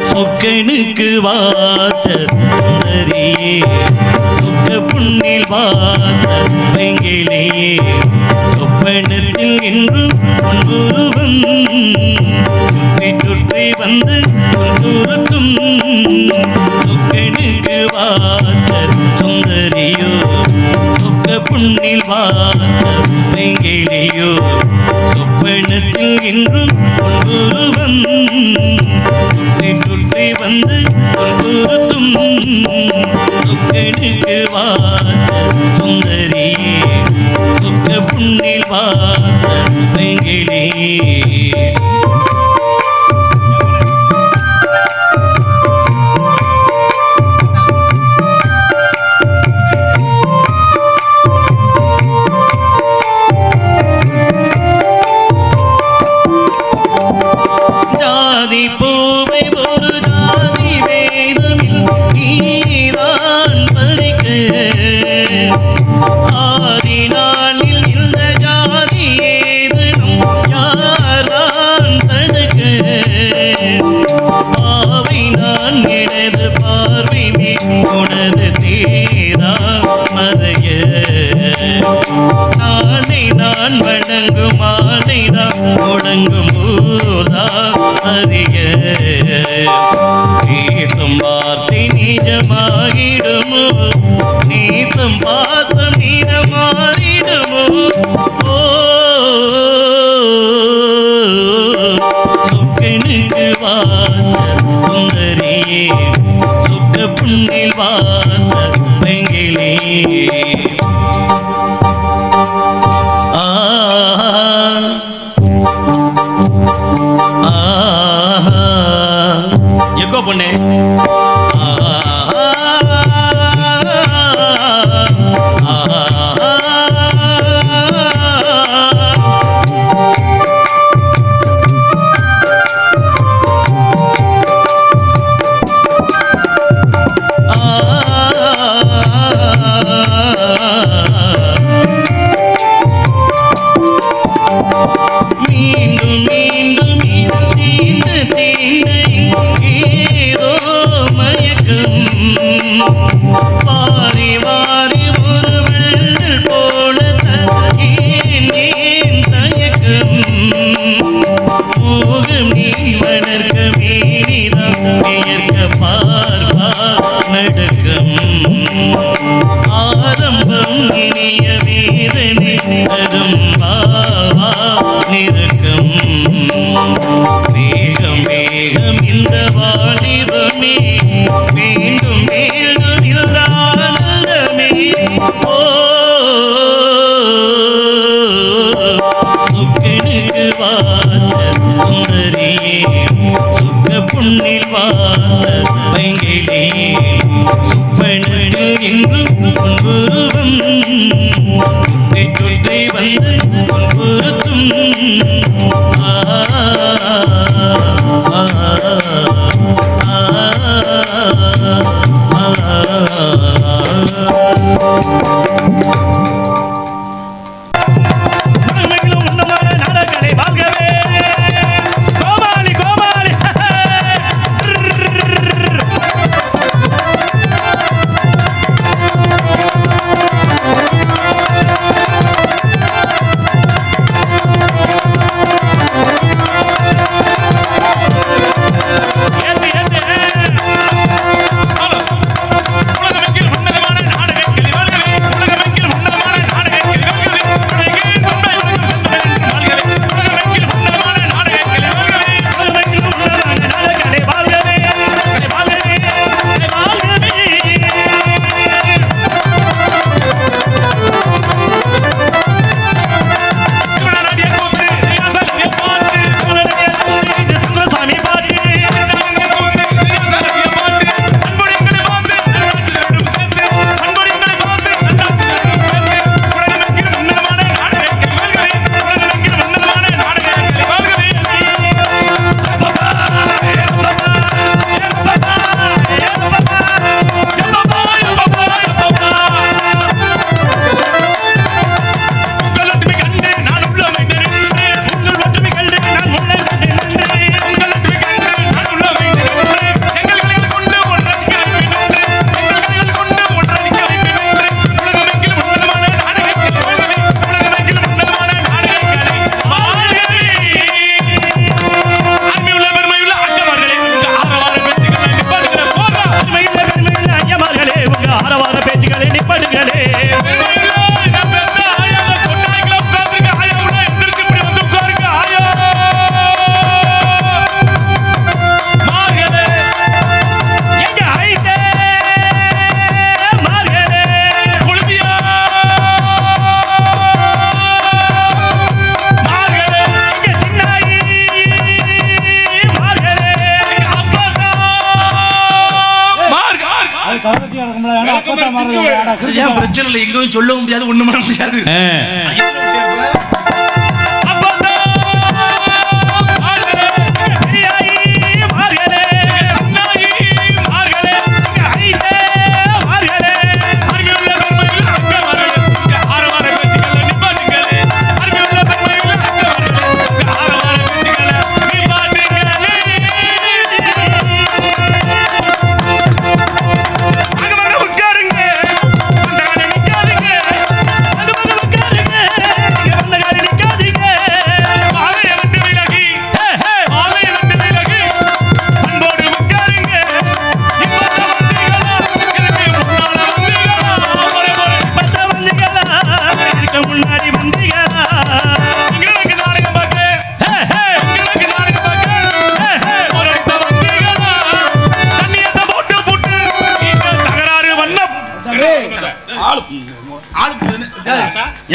சொக்கனுக்கு வாத்த சுந்தரியே சொக்க புண்ணில் வாத்த வெங்கிலேயே சொப்பனத்தில் என்றும் குருவன் சுற்றி வந்து குருத்தும் சொக்கனுக்கு வாத்த சுந்தரியோ சொக்க புண்ணில் வாத்த வெங்கிலேயோ சொப்பனத்தில் என்றும் குருவன் சுற்றி வந்து குருத்தும் சொக்கனுக்கு வாத்த சுந்தரியே சொக்க புண்ணில் வாத்த வெங்கிலேயே நீத்தம் வார்த்தை நிஜமாகிடுமோ நீத்தம் பாசம் நீதமாகிடுமோ சொக்கனுக்கு வாத்த சுந்தரியே சொக்க புண்ணில் வாத்த வெங்கிலேயே எக்கோ பொண்ணு புண்ணில் வாத்த வெங்கிலேயே சொப்பனில் என்றும் குருவன் சுற்றி வந்து குருத்தும் ஏன் பிரச்சனை இல்லை, எங்கேயும் சொல்லவும் முடியாது, ஒண்ணும் பண்ண முடியாது.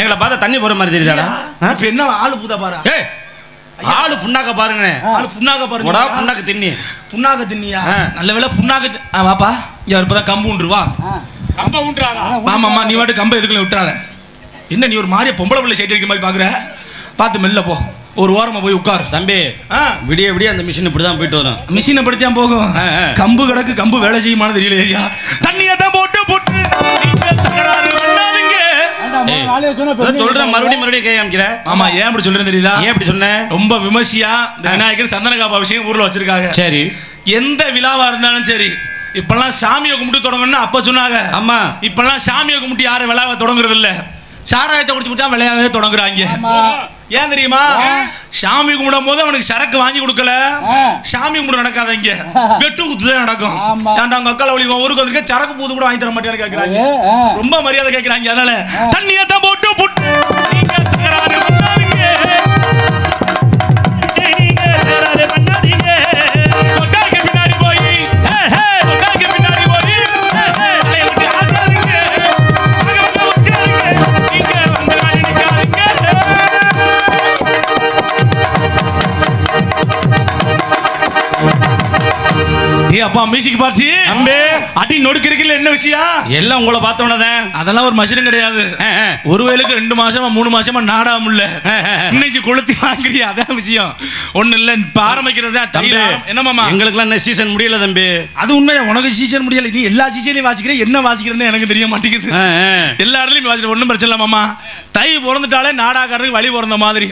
எங்களை பார்த்தா தண்ணி போற மாதிரி தெரியுதாடா? என்ன ஆளு பூதா பாரா? ஆளு புண்ணாக்க பாருங்க, ஆளு புண்ணாக்க பாருங்க. புண்ணாக்கு திண்ணி, புண்ணாக்க திண்ணியா? நல்ல வேலை புண்ணாக்க. வாப்பா, யார் இப்பதான் கம்பு உண்டுருவா. கம்ப உண்டுறாதா? ஆமாம்மா, நீ வாட்டு கம்பை எதுக்குள்ள விட்டுறாத. என்ன நீ ஒரு மாதிரியா பொம்பளை பிள்ளை சைட் அடிக்கிற மாதிரி பாக்குற? பார்த்து மெல்ல போ, ஒரு ஓரமா போய் உட்காரு தம்பி. விடிய விடிய அந்த மிஷின் இப்படிதான் போயிட்டு வரும். மிஷினை படித்தான் போகும். கம்பு கிடக்கு, கம்பு வேலை செய்யுமானு தெரியல. ஐயா தண்ணியை தான் போட்டு போட்டு சொல்றேன், மறுபடியும் கை காமிக்கிற. ஆமா, ஏன் அப்படி சொல்றேன் தெரியுதா? ஏன் அப்படி சொன்ன? ரொம்ப விமர்சையா இந்த விநாயகர் சந்தன காப்பா விஷயம் ஊர்ல வச்சிருக்காங்க. சரி, எந்த விழாவா இருந்தாலும் சரி, இப்பெல்லாம் சாமியை கும்பிட்டு தொடங்கணும்னு அப்ப சொன்னாங்க. ஆமா, இப்பெல்லாம் சாமியை கும்பிட்டு யாரும் விழாவை தொடங்குறது இல்ல, சாராயத்தை குடிச்சு குடிச்சா விளையாடவே தொடங்குறாங்க. ஏன் தெரியுமா? சாமி கும்பிடும் போது அவனுக்கு சரக்கு வாங்கி கொடுக்கல, சாமி கும்பிட நடக்காத, இங்க வெட்டு குத்துதான் நடக்கும். ஏன்டா உங்க அக்கால வழி ஊருக்கு வந்திருக்க, சரக்கு பூத்து கூட வாங்கி தர மாட்டேன்னு கேட்கறாங்க. ரொம்ப மரியாதை கேட்கறாங்க. அதனால தண்ணியை தான் போட்டு போட்டு பின்னாடி போய் அப்பா மியூசிக் பார்ட்டி அம்பே அடி நொடுக்கிறதுல என்ன விஷயம்? எல்லாம் உங்களை பார்த்தவனதான். அதெல்லாம் ஒரு மஷினும் கிடையாது. ஒரு வேலைக்கு 2 மாசமா 3 மாசமா நாடாம இல்ல, இன்னைக்கு கொளுத்தி வாங்குறியா? அதான் விஷயம். ஒண்ணு இல்ல, இப்ப ஆரம்பிக்கிறதா தம்பி. என்ன மாமா, எங்களுக்குலாம் என்ன சீசன் முடியல தம்பி. அது உண்மையா, உனக்கு சீசன் முடியல. நீ எல்லா சீசனையும் வாசிக்கிற, என்ன வாசிக்கிறேன்னு எனக்கு தெரிய மாட்டேங்குது. எல்லா இடத்துலயும் வாசிக்கிற, ஒன்றும் பிரச்சனை இல்ல மாமா. தை பிறந்துட்டாலே நாடாக்காரருக்கு வழி பிறந்த மாதிரி.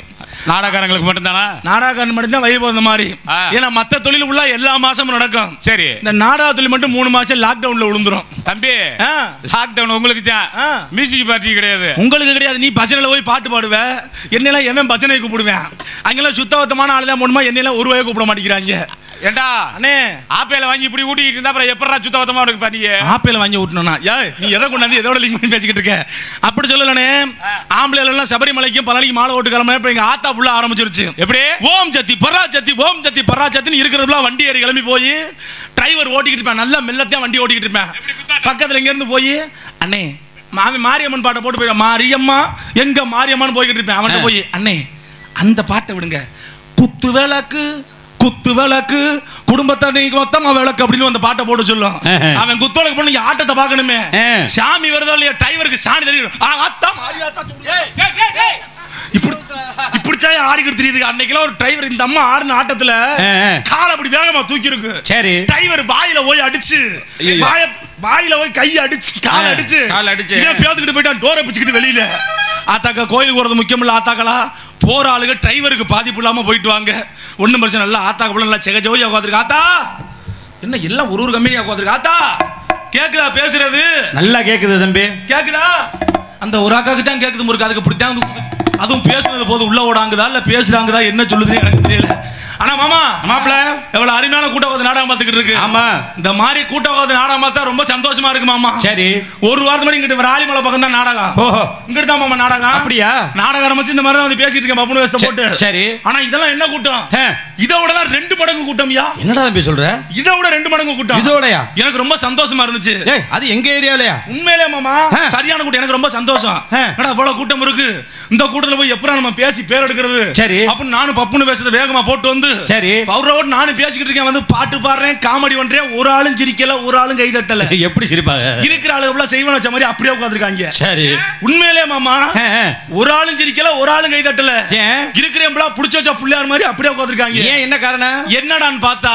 நாடாக்காரங்களுக்கு மட்டும்தானா? நாடாக்காரன் மட்டும்தான் வழி பிறந்த மாதிரி. ஏன்னா மத்த தொழில் உள்ள எல்லா மாசமும் நடக்கும். சரி, இந்த நாடா தொழில் மட்டும் 3 மாசம் லாக்டவுன்ல விழுந்துரும் தம்பி. லாக்டவுன் உங்களுக்கு தான், மியூசிக் பார்ட்டி கிடையாது. உங்களுக்கு கிடையாது. நீ பஜனையில போய் பாட்டு பாடுவ, என்னெல்லாம் எவன் பஜனை கூப்பிடுவேன். அங்கெல்லாம் சுத்தவத்தமான ஆளுதான் போடுமா, என்னெல்லாம் ஒரு வகை கூப்பிட மாட்டேங்கிறாங்க. ஏண்டா அண்ணே, ஆப்பேல வாங்கி இப்படி ஊட்டிக்கிட்டு இருந்தா அப்புறம் எப்படா சுத்தவத்தமா இருக்கு பாட்டியே? ஆப்பேல வாங்கி ஊட்டணும்னா நீ எதை கொண்டாந்து எதோட லிங்க் பண்ணி பேசிக்கிட்டு இருக்க? அப்படி சொல்லலனே. ஆம்பளைல எல்லாம் சபரிமலைக்கும் பழனிக்கு மாலை ஓட்டு கிளம்ப இப்ப எங்க ஆத்தா புள்ள ஆரம்பிச்சிருச்சு. எப்படி? ஓம் சத்தி பராசக்தி, ஓம் சத்தி பராசக்தின்னு இருக்கிறதுல வண்டி ஏறி கிளம்பி போய் டிரைவர் ஓட்டிக்கிட்டு இருப்பேன், நல்லா மெல்லத்தான் வண்டி ஓட்டிக்கிட்டு இருப்பேன். பக்கத்துல இங்க இருந்து போய் அண்ணே மாரியம்மன் பாட்டை போட்டு போய் மாரியம்மா எங்க மாரியம்மான்னு போய்கிட்டு இருப்பேன். அவன்கிட்ட போய் அண்ணே அந்த பாட்டை விடுங்க, குத்து விளக்கு குத்து விளக்கு குடும்பத்தை மொத்தமா விளக்கு அப்படின்னு அந்த பாட்டை போட்டு சொல்லும். அவன் குத்து விளக்கு பண்ணி ஆட்டத்தை பார்க்கணுமே, சாமி வருதோ இல்லையா, டிரைவருக்கு சாணி தெரியும். இப்படித்தான் ஆடிக்கிட்டு தெரியுது. அன்னைக்கெல்லாம் ஒரு டிரைவர் இந்த அம்மா ஆடின ஆட்டத்துல கால் அப்படி வேகமா தூக்கி இருக்கு. சரி, டிரைவர் வாயில போய் அடிச்சு, வாயில போய் கை அடிச்சு, கால் அடிச்சு பேத்துக்கிட்டு போயிட்டான். டோரை பிச்சுக்கிட்டு வெளியில. ஆத்தாக்கா கோயிலுக்கு போறது முக்கியம் இல்ல, ஆத்தாக்களா போற ஆளுங்க டிரைவருக்கு பாதிப்பு இல்லாம போயிட்டு வாங்க, ஒண்ணும் பிரச்சனை இல்ல. ஆத்தாக்க போல நல்லா செகஜோயா உட்காந்துருக்கு. ஆத்தா என்ன எல்லாம் ஒரு கம்பெனியா உட்காந்துருக்கு. ஆத்தா கேக்குதா பேசுறது? நல்லா கேக்குது தம்பி. கேக்குதா? அந்த ஒரு அக்காக்கு தான் கேக்குது முருக்கு, அதுக்கு இப்படித்தான் அதுவும் பேசுனது போது உள்ள ஓடாங்குதா இல்ல பேசுறாங்கதா என்ன சொல்லுதுன்னு எனக்கு தெரியல. ஆனா மாமா மாப்பிள்ள எவ்வளவு அருமையான கூட்டம் நாடகம் பார்த்துக்கிட்டு இருக்கு. ஆமா, இந்த மாதிரி கூட்டம் நாடகம் பார்த்தா ரொம்ப சந்தோஷமா இருக்கு மாமா. சரி, ஒரு வாரத்து மணி இங்கிட்டு ராலிமலை பக்கம் தான் நாடகம். ஓஹோ, இங்கிட்டு தான் மாமா நாடகம். அப்படியா? நாடகம் ஆரம்பிச்சு இந்த மாதிரி வந்து பேசிட்டு இருக்கேன் பப்புனு வேஸ்ட் போட்டு. சரி, ஆனா இதெல்லாம் என்ன கூட்டம்? இதை விட 2 மடங்கு கூட்டம்யா. என்னடா தம்பி சொல்ற? இதை விட 2 மடங்கு கூட்டம். இதோடயா? எனக்கு ரொம்ப சந்தோஷமா இருந்துச்சு. அது எங்க ஏரியாலயா? உண்மையிலே மாமா சரியான கூட்டம். எனக்கு ரொம்ப சந்தோஷம். என்னடா இவ்வளவு கூட்டம் இருக்கு, இந்த கூட்டத்துல போய் எப்பறம் நம்ம பேசி பேர் எடுக்கிறது? சரி, அப்ப நானும் பப்புனு வேஸ்ட் வேகமா போட்டு வந்து போகுது. சரி, அவரோட நானும் பேசிக்கிட்டு இருக்கேன், வந்து பாட்டு பாடுறேன், காமெடி பண்றேன், ஒரு ஆளும் சிரிக்கல, ஒரு ஆளும் கை தட்டல. எப்படி சிரிப்பாங்க? இருக்கிற ஆளு செய்வன வச்ச மாதிரி அப்படியே உட்கார்ந்திருக்காங்க. சரி, உண்மையிலே மாமா ஒரு ஆளும் சிரிக்கல, ஒரு ஆளும் கை தட்டல. இருக்கிறவங்களா புடிச்ச வச்ச புள்ளையார் மாதிரி அப்படியே உட்கார்ந்திருக்காங்க. ஏன், என்ன காரணம்? என்னடான்னு பார்த்தா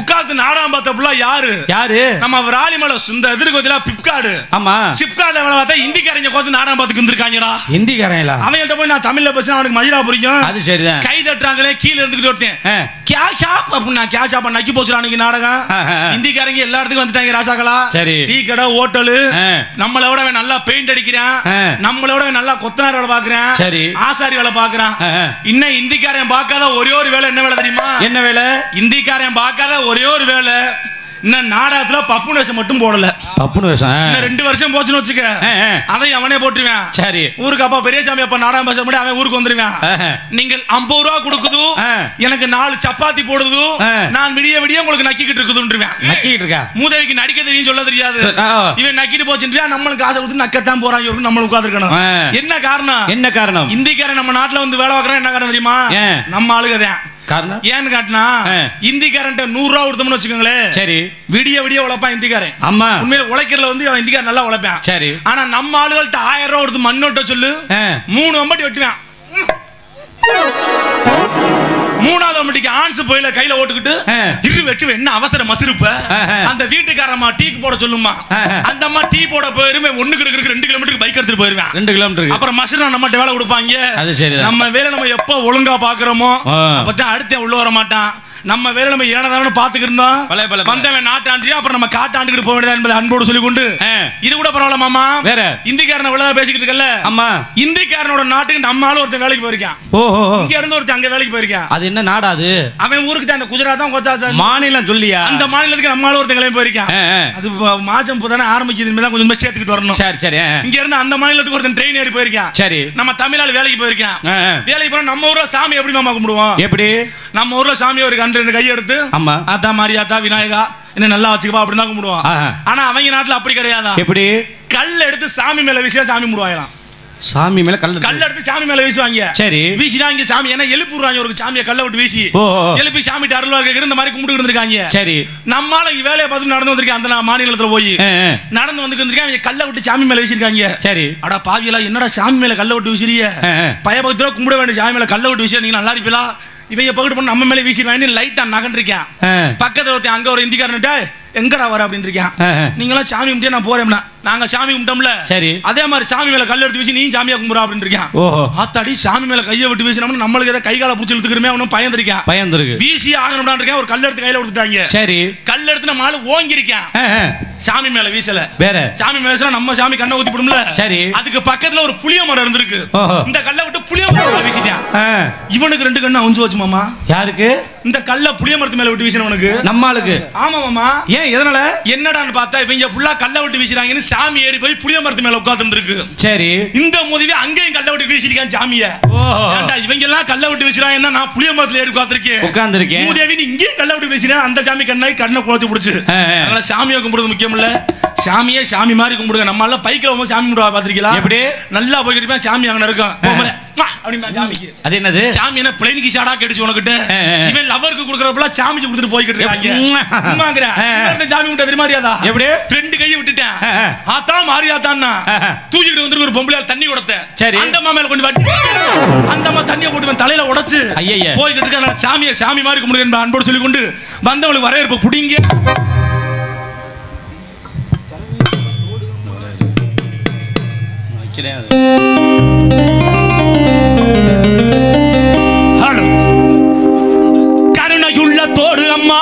உட்கார்ந்து நாடகம் பார்த்த புள்ள யாரு? நம்ம ராலிமலை இந்த எதிர்கோதில பிப்கார்டு. ஆமா, சிப்கார்ட்ல வேலை பார்த்தா இந்திக்காரங்க உட்கார்ந்து நாடகம் பார்த்துட்டு இருந்திருக்காங்கடா. இந்திக்காரங்களா? அவங்கள்ட்ட போய் நான் தமிழ்ல பேசினா அவனுக்கு மஜிரா புரியும். அது சரிதான். கை தட்டுறாங்களே, கீழ இருந்துகிட்டு ஒருத்தன் கியா ஷாப் அப்படினா கியா ஷாப் நக்கி போச்சுறானுங்க நாடகம். இந்திக்காரங்க எல்லா இடத்துக்கும் வந்துட்டாங்க ராசாக்களா. சரி, டீ கடை, ஹோட்டல், நம்மளோட நல்லா பெயிண்ட் அடிக்கிறான், நம்மளோட நல்லா கொத்தனார் வேலை பாக்குறான், சரி, ஆசாரி வேலை பாக்குறான். இன்னும் இந்திக்காரன் பார்க்காத ஒரே ஒரு வேலை என்ன வேலை தெரியுமா? என்ன வேலை? இந்திக்காரன் பார்க்காத ஒரே ஒரு வேலை, இன்னும் நாடகத்துல பப்புனு வேஷம் மட்டும் போடல. பப்புனு வேஷம் இன்னும் 2 வருஷம் போச்சுன்னு வச்சுக்க, அதை அவனே போட்டுருவேன். சரி, ஊருக்கு அப்பா பெரியசாமி அப்பா நாடகம் பேச முடியும், அவன் ஊருக்கு வந்துருவேன். நீங்கள் 50 ரூபா கொடுக்குது, எனக்கு 4 சப்பாத்தி போடுது, நான் விடிய விடிய உங்களுக்கு நக்கிக்கிட்டு இருக்குதுன்றேன். நக்கிட்டு இருக்கா? மூதேவிக்கு நடிக்க தெரியும், சொல்ல தெரியாது. இவன் நக்கிட்டு போச்சுன்றியா, நம்மளுக்கு ஆசை கொடுத்து நக்கத்தான் போறான், இவருக்கு நம்ம உட்கார்ந்துருக்கணும். என்ன காரணம்? என்ன காரணம்? இந்திக்காரன் நம்ம நாட்டுல வந்து வேலை பார்க்கறான், என்ன காரணம் தெரியுமா? நம்ம ஆளுகதான் காரணம். ஏன்னு காட்டினா இந்திக்காரன் 100 ரூபா கொடுத்தோம்னு வச்சுக்கோங்களேன், சரி, விடிய விடிய உழைப்பான் இந்திக்காரன். ஆமா, உண்மையில உழைக்கிறதுல வந்து அவன் இந்திக்காரன் நல்லா உழைப்பான். சரி, ஆனா நம்ம ஆளுகள்ட்ட 1000 ரூபா கொடுத்து மண்ணோட்ட சொல்லு, 3 வம்பட்டி வெட்டுவான். 3வது வம்பட்டிக்கு ஆன்ஸ் போயில கையில ஓட்டுக்கிட்டு இரு வெட்டு, என்ன அவசர மசிருப்ப, அந்த வீட்டுக்காரம்மா டீக்கு போட சொல்லுமா, அந்த அம்மா டீ போட போயிருமே 1 கிலோமீட்டருக்கு பைக் எடுத்துட்டு போயிருவேன். 2 கிலோமீட்டருக்கு அப்புறம் மசிரா நம்மகிட்ட வேலை கொடுப்பாங்க. அது சரி, நம்ம வேலை நம்ம எப்ப ஒழுங்கா பாக்குறோமோ அப்பதான் அடுத்த உள்ள வர மாட்டான். நம்ம வேலை நம்ம ஏனதானு பாத்துக்கிட்டு இருந்தோம், வந்தவன் நாட்டாண்டியா, அப்புறம் நம்ம காட்டாண்டுக்கிட்டு போக வேண்டியதா என்பதை அன்போடு சொல்லி கொண்டு, இது கூட பரவாயில்ல மாமா, வேற இந்திக்காரனை இவ்வளவு பேசிக்கிட்டு இருக்கல. ஆமா, இந்திக்காரனோட நாட்டுக்கு நம்ம ஆளு ஒருத்தன் வேலைக்கு போயிருக்கான். ஓஹோ, இங்க இருந்து ஒருத்தன் அங்க வேலைக்கு போயிருக்கான். அது என்ன நாடாது? அவன் ஊருக்கு தான், அந்த குஜராத் தான், குஜராத் மாநிலம் சொல்லியா, அந்த மாநிலத்துக்கு நம்ம ஆளு ஒருத்தன் கிளம்பி போயிருக்கான். அது மாசம் புதானே ஆரம்பிக்குது, இனிமே தான் கொஞ்சம் சேர்த்துக்கிட்டு வரணும். சரி சரி, இங்க இருந்து அந்த மாநிலத்துக்கு ஒருத்தன் ட்ரெயின் ஏறி போயிருக்கான். சரி, நம்ம தமிழ்நாடு வேலைக்கு போயிருக்கான். வேலைக்கு போனா நம்ம ஊர்ல சாமி எப்படி மாமா கும்பிடுவோம்? எப்படி? நம்ம ஊர்ல சாமி ஒரு 2 கை எடுத்து, ஆமா, ஆத்தா மாரியாத்தா விநாயகா என்ன நல்லா வச்சுக்கப்பா அப்படின்னு தான் கும்பிடுவான். ஆனா அவங்க நாட்டுல அப்படி கிடையாதா? எப்படி? கல் எடுத்து சாமி மேல வீசியா சாமி கும்பிடுவாங்களாம். சாமி மேல கல் எடுத்து சாமி மேல வீசுவாங்க. சரி, வீசினா இங்க சாமி என்ன எழுப்புறாங்க, ஒரு சாமியை கல்ல விட்டு வீசி எழுப்பி சாமிட்டு அருள்வா இருக்க இந்த மாதிரி கும்பிட்டு இருந்திருக்காங்க. சரி, நம்மால இங்க வேலையை பார்த்து நடந்து வந்திருக்கேன், அந்த மாநிலத்துல போய் நடந்து வந்து வந்திருக்கேன், அவங்க கல்ல விட்டு சாமி மேல வீசிருக்காங்க. சரி, அடா பாவியெல்லாம் என்னடா சாமி மேல கல்ல விட்டு வீசிறிய, பயபக்தியா கும்பிட வேண்டிய சாமி மேல கல்ல விட்டு வீசியா, நீங்க நல்லா இருப்பீங்களா? இவங்க பக்கத்து பண்ண நம்ம மேல வீசிடுவாங்க. லைட்டா நகன்றிருக்கேன், பக்கத்துல ஒருத்தன் அங்க ஒரு இந்திக்காரன்ட்ட எங்கடா வர அப்படின்னு இருக்கேன். நீங்களாம் சாமி கும்பிட்டே நான் போறேன்னா, நாங்க சாமி கும்பிட்டோம்ல, சரி, அதே மாதிரி சாமி மேல கல் எடுத்து வீசி நீ சாமியா கும்பிடுறா அப்படின்னு இருக்கேன். ஆத்தாடி, சாமி மேல கையை விட்டு வீசினோம்னா நம்மளுக்கு ஏதாவது கை கால பிடிச்சி இழுத்துக்கிறமே, அவனும் பயந்துருக்கேன். பயந்துருக்கு, வீசி ஆகணும்னு இருக்கேன். ஒரு கல் எடுத்து கையில கொடுத்துட்டாங்க. சரி, கல் எடுத்து நம்ம ஆளு ஓங்கி இருக்கேன், சாமி மேல வீசல. வேற சாமி மேல வீசினா நம்ம சாமி கண்ணை ஊத்தி போடும்ல. சரி, அதுக்கு பக்கத்துல ஒரு புளிய மரம் இருந்திருக்கு, இந்த கல்லை விட்டு புளிய மரம் வீசிட்டான். இவனுக்கு 2 கண்ணு அவுஞ்சு வச்சு மாமா. யாருக்கு? இந்த கல்ல புளிய மரத்து மேல விட்டு வீசினவனுக்கு, நம்ம ஆளுக்கு. ஆமா மாமா. ஏன், எதனால? என்னடான்னு பார்த்தா இவங்க ஃபுல்லா கல்ல விட்டு வீசிறாங்கன்னு சாமி ஏறி போய் புளிய மரத்து மேல உட்கார்ந்து இருக்கு. சரி, இந்த மோதிவே அங்கேயும் கல்ல விட்டு வீசிருக்கான் சாமிய. ஏண்டா இவங்க எல்லாம் கல்ல விட்டு வீசிறாங்கன்னா நான் புளிய மரத்துல ஏறி உட்கார்ந்திருக்கேன். மூதேவி நீ இங்கேயும் கல்ல விட்டு வீசினா அந்த சாமி கண்ணை குழச்சு பிடிச்சு. அதனால சாமியை கும்பிடுறது முக்கியம் இல்ல, சாமியே சாமி மாதிரி கும்பிடுங்க. நம்ம எல்லாம் பைக்கில் வந்து சாமி கும்பிடுவா பாத்திருக்கீங்களா? எப்படி நல்லா போய்கிட்டு இருப்பேன், சாமி அங்கே இருக்கும். சாமிக்கு அது என்னது? சாமி என்ன பிளைன் கிஷாடா கேட்டுச்சு உனக்கிட்ட? இவன் லவருக்கு கொடுக்கறப்பல சாமிக்கு கொடுத்துட்டு போய்கிட்டு இருக்காங்க. சாமி விட்ட தெரியுமாரியாதா? எப்படி 2 கையை விட்டுட்டேன், ஆத்தா மாரியாத்தான்னா தூக்கிட்டு வந்து ஒரு பொம்பளையால் தண்ணி கொடுத்த. சரி, அந்த மாமையில கொண்டு வாட்டி அந்த அம்மா தண்ணியை போட்டு தலையில உடைச்சு போய்கிட்டு இருக்க. சாமியை சாமி மாதிரி கும்பிடுங்க அன்போடு சொல்லி கொண்டு வந்தவங்களுக்கு வரவேற்பு புடிங்க. கருணையுள்ளத்தோடு அம்மா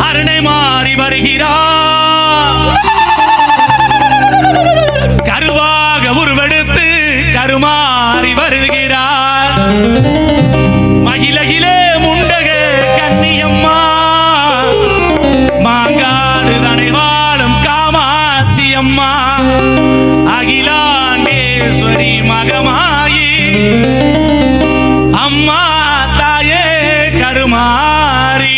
அருணை மாறி வருகிறார், கருவாக உருவெடுத்து கருமாறி வருகிறார். மகிழகிலே முண்டக கன்னியம்மா, மாங்காடு தனை வாழும் காமாட்சி அம்மா, அகிலாண்டேஸ்வரி மகமாயி அம்மா தாயே கருமாரி.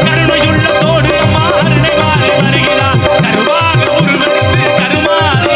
கருணையுள்ளத்தோடு அம்மா அருணை மாறி வருகிறார், கருவாக உருவெடுத்து கருமாரி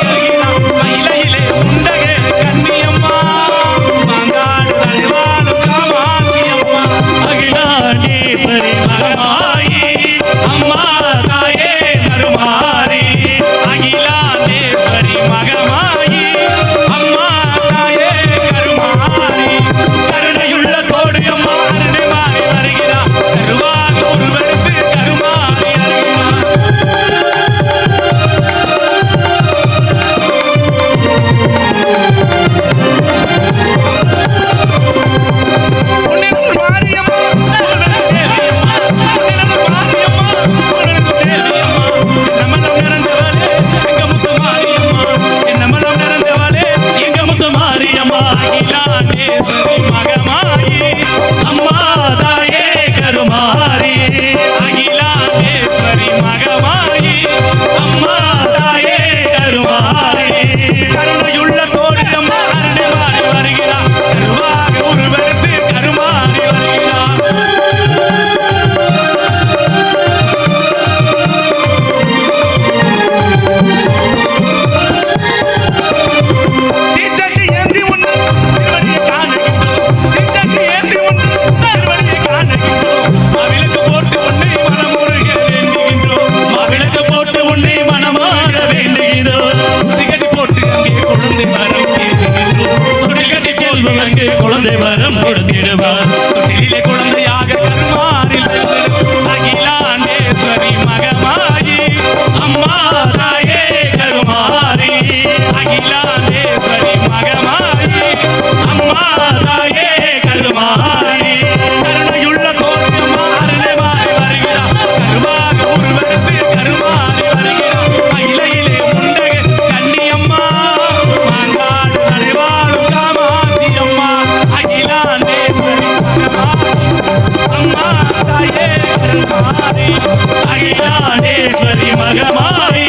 பாண்டேஸ்வரி மகமாரி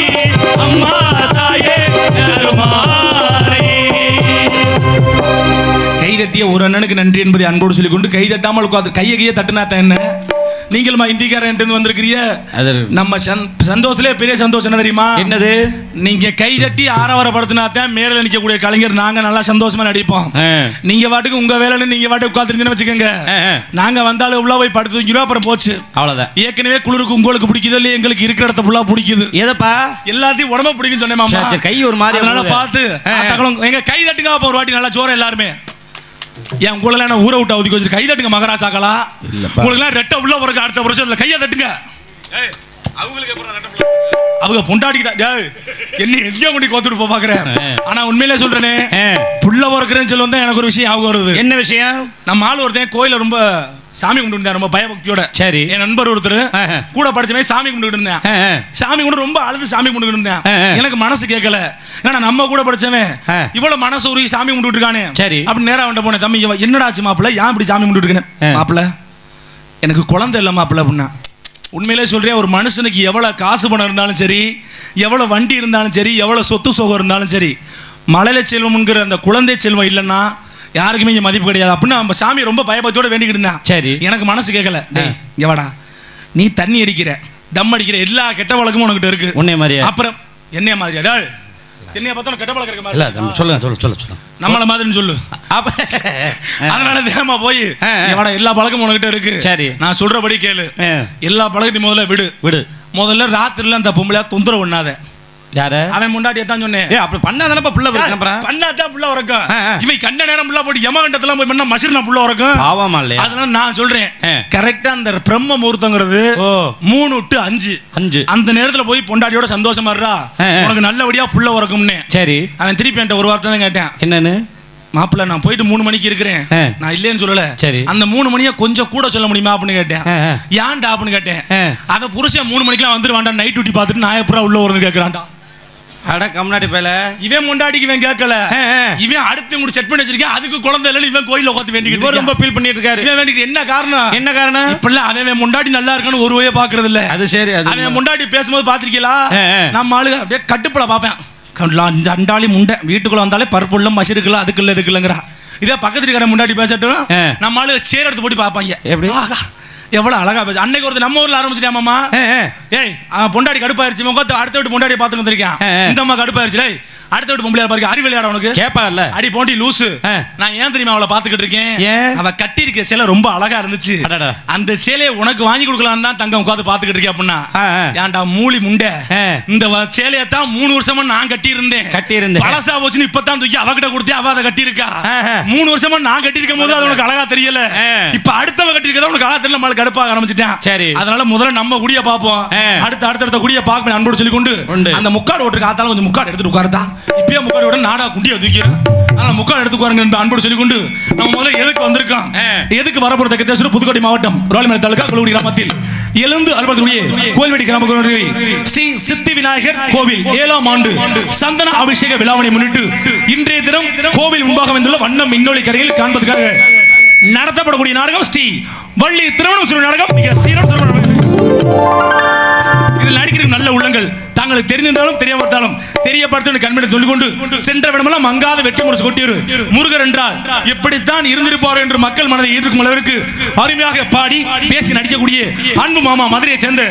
அம்மா தாயே கருமாரி. கைதட்டிய ஒரு அண்ணனுக்கு நன்றி என்பதை அன்போடு சொல்லிக் கொண்டு கைதட்டாமல் உட்காந்து கையை தட்டுனாத்தான் என்ன? நீங்களுமா இந்திக்காரன் வந்திருக்கிறீ? நம்ம சந்தோஷத்திலே பெரிய சந்தோஷம் என்ன தெரியுமா? என்னது? நீங்க கை தட்டி ஆரவாரப்படுத்தினாத்தான் மேல நிற்கக்கூடிய கலைஞர் நாங்க நல்லா சந்தோஷமா நடிப்போம். நீங்க வாட்டுக்கு உங்க வேலைன்னு நீங்க வாட்டுக்கு உட்காந்துருந்தீங்கன்னு வச்சுக்கோங்க, நாங்க வந்தாலும் உள்ள போய் படுத்து தூங்கிடுவோம், அப்புறம் போச்சு அவ்வளவுதான். ஏற்கனவே குளிருக்கு உங்களுக்கு பிடிக்குது இல்லையா? எங்களுக்கு இருக்கிற இடத்த ஃபுல்லா பிடிக்குது. எதப்பா? எல்லாத்தையும் உடம்பு பிடிக்கும் சொன்னேன். கை ஒரு மாதிரி அதனால பார்த்து எங்க கை தட்டுங்க அப்ப ஒரு வாட்டி நல்லா சோற எல்லாருமே. என் உங்களெல்லாம் ஊரை விட்டு அவதிக்கு வச்சு கை தட்டுங்க மகராசாக்களா. உங்களுக்கு ரெட்ட உள்ள ஒரு அடுத்த வருஷத்துல கையை தட்டுங்க. அவங்க பொண்டாடிக்கிட்டா என்ன எங்கேயோ கொண்டு கோத்துட்டு போய் பாக்குறேன். ஆனா உண்மையிலே சொல்றேனே, புள்ள பிறக்கிறேன்னு சொல்லி வந்தா எனக்கு ஒரு விஷயம் ஞாபகம் வருது. என்ன விஷயம்? நம்ம ஆள் ஒருத்தன் கோயில ரொம்ப சாமி கும்பிட்டு ரொம்ப பயபக்தியோட. சரி. என் நண்பர் ஒருத்தர் கூட படிச்சவே சாமி கும்பிட்டு இருந்தேன். சாமி கும்பிட்டு ரொம்ப அழுது சாமி கும்பிட்டு இருந்தேன். எனக்கு மனசு கேட்கல. ஏன்னா நம்ம கூட படிச்சவன் இவ்வளவு மனசு ஒரு சாமி கும்பிட்டு இருக்கானே. சரி. அப்படி நேரா வந்து போனேன், தம்பி என்னடாச்சு மாப்பிள்ள, ஏன் இப்படி சாமி கும்பிட்டு இருக்கேன்? மாப்பிள்ள எனக்கு குழந்தை இல்லை மாப்பிள்ள அப்படின்னா. உண்மையிலே சொல்றேன், ஒரு மனுஷனுக்கு எவ்வளவு காசு பணம் இருந்தாலும் சரி, எவ்வளவு வண்டி இருந்தாலும் சரி, எவ்வளவு சொத்து சோகம் இருந்தாலும் சரி, மழலை செல்வம்ங்கிற அந்த குழந்தை செல்வம் இல்லைன்னா யாருக்குமே இங்க மதிப்பு கிடையாது அப்படின்னு நம்ம சாமி ரொம்ப பயபக்தியோட வேண்டிக்கிட்டு இருந்தான். சரி. எனக்கு மனசு கேட்கல. எவடா நீ தண்ணி அடிக்கிற, தம் அடிக்கிற, எல்லா கெட்ட வழக்கமும் உனக்கிட்ட இருக்கு. உன்னை மாதிரி அப்புறம் என்னைய மாதிரியா? என்னைய பார்த்தா கெட்ட பழக்கம் இருக்க மாதிரி சொல்லுங்க. நம்மள மாதிரின்னு சொல்லு. அதனால வேகமா போய் எவடா எல்லா பழக்கமும் உனக்கிட்ட இருக்கு. சரி. நான் சொல்றபடி கேளு. எல்லா பழக்கத்தையும் முதல்ல விடு. முதல்ல ராத்திரில அந்த பொம்பளையா தொந்தரவு பண்ணாத. யாரு? அவன் முன்னாடியே தான் சொன்னேன். அப்படி பண்ணாதானப்பா புள்ள வரக்கும். பண்ணாதான் புள்ள வரக்கும். இவன் கண்ட நேரம் புள்ள போட்டு யமகண்டத்துல போய் பண்ணா மசிர்னா புள்ள வரக்கும். பாவமா இல்லையா? அதனால நான் சொல்றேன், கரெக்டா அந்த பிரம்ம முகூர்த்தங்கிறது 3 to 5 அந்த நேரத்துல போய் பொண்டாட்டியோட சந்தோஷமா இருடா, உனக்கு நல்லபடியா புள்ள வரக்கும்னு. சரி. அவன் திருப்பி என்கிட்ட ஒரு வார்த்தை தான் கேட்டேன். என்னன்னு? மாப்பிள்ள நான் போயிட்டு 3 மணிக்கு இருக்கிறேன், நான் இல்லைன்னு சொல்லல. சரி. அந்த 3 மணியை கொஞ்சம் கூட சொல்ல முடியுமா அப்படின்னு கேட்டேன். ஏன்டா அப்படின்னு கேட்டேன். அவன் புருஷன் 3 மணிக்கெல்லாம் வந்துருவான்டா, நைட் டியூட்டி பார்த்துட்டு நான் எப்பறம் உள்ள வரும்னு கேட்கறான்டா. அட கம்னாடி பேல, இவன் முண்டாடிக்கு இவன் கேட்கல. இவன் அடுத்து முடி செட் பண்ணி வச்சிருக்கேன், அதுக்கு குழந்தை இல்ல. இவன் கோயில்ல உட்கார்ந்து வேண்டிக்கிட்டு ரொம்ப ஃபீல் பண்ணிட்டு இருக்காரு. இவன் வேண்டிட்டு என்ன காரணம்? இப்ப அவன் முண்டாடி நல்லா இருக்கான்னு ஒரு வழியா பாக்குறது இல்ல. அது சரி. அவன் முண்டாடி பேசும்போது பாத்திருக்கீங்களா? நம்ம ஆளு அப்படியே கட்டுப்பட பாப்பேன். அண்டாளி முண்டை வீட்டுக்குள்ள வந்தாலே பருப்புள்ள மசிருக்குள்ள அதுக்குள்ள இதுக்குள்ளங்கிறா. இதே பக்கத்துல இருக்கிற முண்டாடி பேசட்டும், நம்ம ஆளு சேர் எடுத்து போட்டு பாப்பாங்க. எப்படி எவ்வளவு அழகா பேச. அன்னைக்கு ஒரு நம்ம ஊர்ல ஆரம்பிச்சிட்டாமா, ஏய் பொண்டாடி கடுப்பாயிருச்சு, அடுத்த வீட்டு பொண்டாடி பாத்து வந்திருக்கேன், இந்த அம்மா கடுப்பாயிருச்சு, அடுத்த வீட்டு பொம்பளையா பாருங்க, அறிவியலையாட உனக்கு கேப்பா இல்ல அடி போண்டி லூசு. நான் ஏன் தெரியுமா அவளை பாத்துக்கிட்டு இருக்கேன்? அவ கட்டி இருக்க சேலை ரொம்ப அழகா இருந்துச்சு, அந்த சேலையை உனக்கு வாங்கி கொடுக்கலாம் தான் தங்கம் உட்காந்து பாத்துக்கிட்டு இருக்கேன் அப்படின்னா. ஏன்டா மூலி முண்டை, இந்த சேலையத்தான் 3 வருஷமா நான் கட்டி இருந்தேன். பழசா போச்சுன்னு இப்பதான் தூக்கி அவகிட்ட கொடுத்தே, அவ அதை கட்டி இருக்கா. 3 வருஷமா நான் கட்டி இருக்கும் போது அது உனக்கு அழகா தெரியல, இப்ப அடுத்தவ கட்டி இருக்கா உனக்கு அழகா தெரியல, நம்மளுக்கு கடுப்பாக ஆரம்பிச்சிட்டேன். சரி. அதனால முதல்ல நம்ம குடிய பாப்போம், அடுத்த குடிய பாக்க அன்போடு சொல்லி கொண்டு அந்த முக்காடு ஓட்டு காத்தாலும் கொஞ்சம் முக்காடு எடுத்துட்டு உட்காருதா. இப்பயே முக்காடோட நாடா குண்டிய தூக்கிறேன், அதனால முக்காடு எடுத்துக்குவாருங்க என்று அன்போடு சொல்லி கொண்டு நம்ம முதல்ல எதுக்கு வந்திருக்கோம், எதுக்கு வரப்போற தக்கத்தேசூர் புதுக்கோட்டை மாவட்டம் ரோலிமலை தாலுகா குளக்குடி கிராமத்தில் எழுந்து அலுவலகத்துடைய கோயில்வெடி கிராம ஸ்ரீ சித்தி விநாயகர் கோவில் 7ஆம் ஆண்டு சந்தன அபிஷேக விழாவினை முன்னிட்டு இன்றைய தினம் கோவில் முன்பாக வந்துள்ள வண்ணம் மின்னொளி கரையில் காண்பதற்காக நடத்தப்படக்கூடிய நாடகம் ஸ்ரீ வள்ளி திருமணம் சொல்லும் நாடகம். மிக சீரம் இதில் நடிக்கிற நல்ல உள்ளங்கள் தாங்களுக்கு தெரிந்திருந்தாலும் தெரியாமட்டாலும் தெரியப்படுத்த கண்மணி சொல்லிக் கொண்டு சென்ற விடமெல்லாம் மங்காத வெற்றி முரசு கொட்டியரு முருகர் என்றால் எப்படித்தான் இருந்திருப்பார் என்று மக்கள் மனதை ஈர்க்கும் அளவிற்கு அருமையாக பாடி பேசி நடிக்கக்கூடிய அன்பு மாமா மதுரையை சேர்ந்த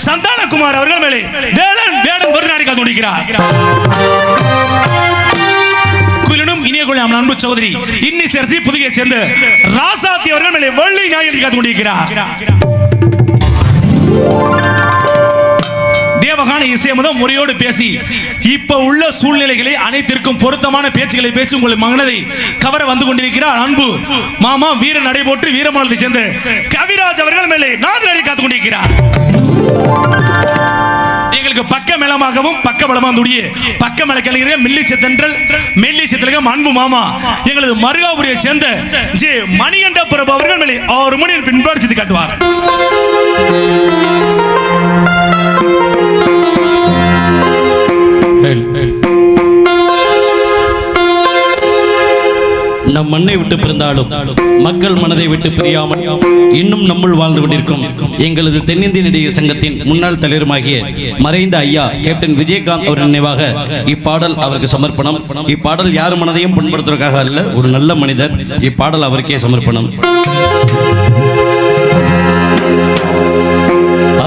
சந்தானகுமார் அவர்கள் மேலே வேடன் ஒரு நாடி காத்து கொண்டிருக்கிறார். இனிய கொள்ளை அன்பு சகோதரி இன்னி சேர்ச்சி புதுகையை சேர்ந்த ராசாத்தி அவர்கள் மேலே வள்ளி நாயகி காத்து கொண்டிருக்கிறார். தேவகான இசையமுதம் முறையோடு பேசி இப்ப உள்ள சூழ்நிலைகளை அனைத்திற்கும் பொருத்தமான பேச்சுகளை பேசி உங்கள் மகனதை கவர வந்து கொண்டிருக்கிறார் அன்பு மாமா வீர நடைபோட்டு வீரமலத்தை சேர்ந்த கவிராஜ் அவர்கள் மேலே நாடு காத்துக் கொண்டிருக்கிறார். எங்களுக்கு பக்க மேளமாகவும் பக்க பலமாந்துடைய பக்க மேல கலைஞர மில்லிச தென்றல் மெல்லிச திலகம் அன்பு மாமா எங்களது மருகாபுரியை சேர்ந்த ஜே மணிகண்ட பிரபு அவர்கள் மேலே 6 மணியில் பின்பாடு செய்து காட்டுவார். நம் மண்ணை விட்டு பிறந்தாலும் மக்கள் மனதை விட்டு பிரியாமல் இன்னும் நம்முள் வாழ்ந்து கொண்டிருக்கும் எங்களது தென்னிந்திய நடிகர் சங்கத்தின் முன்னாள் தலைவருமாகிய மறைந்த ஐயா கேப்டன் விஜயகாந்த் அவர் நினைவாக இப்பாடல் அவருக்கு சமர்ப்பணம். இப்பாடல் யார் மனதையும் புண்படுத்துவதற்காக அல்ல, ஒரு நல்ல மனிதர். இப்பாடல் அவருக்கே சமர்ப்பணம்.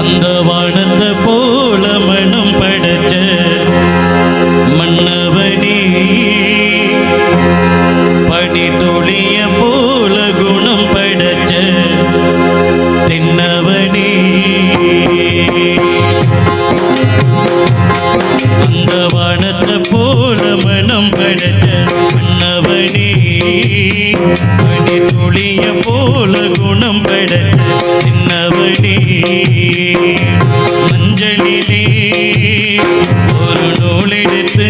அந்த வானத்தை போல மனம் படைச்ச மன்னவனே, பனி துளிய போல குணம் படைச்ச தென்னவனே, அந்த வானத்தை போல மனம் படைச்ச மன்னவனே, பனி துளிய போல குணம் படைச்ச தென்னவனே, மஞ்சளிலே ஒரு நூலெடுத்து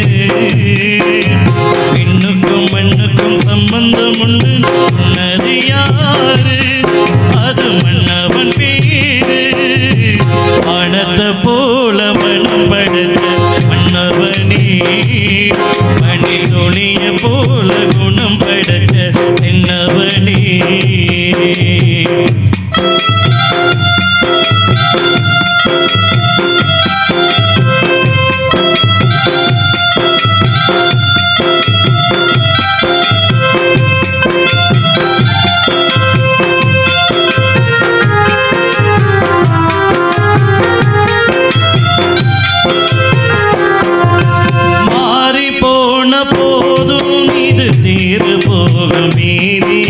பெண்ணுக்கும் மண்ணுக்கும் சம்பந்தம் உண்டு, உன்னது யாரு அது மன்னவன் பேரு, வானத்தை போல மனம் படைத்த மன்னவனே, மணி துளிய போல குணம் படைத்த தென்னவனே. போதும் இது தீர் போகும் மீதி,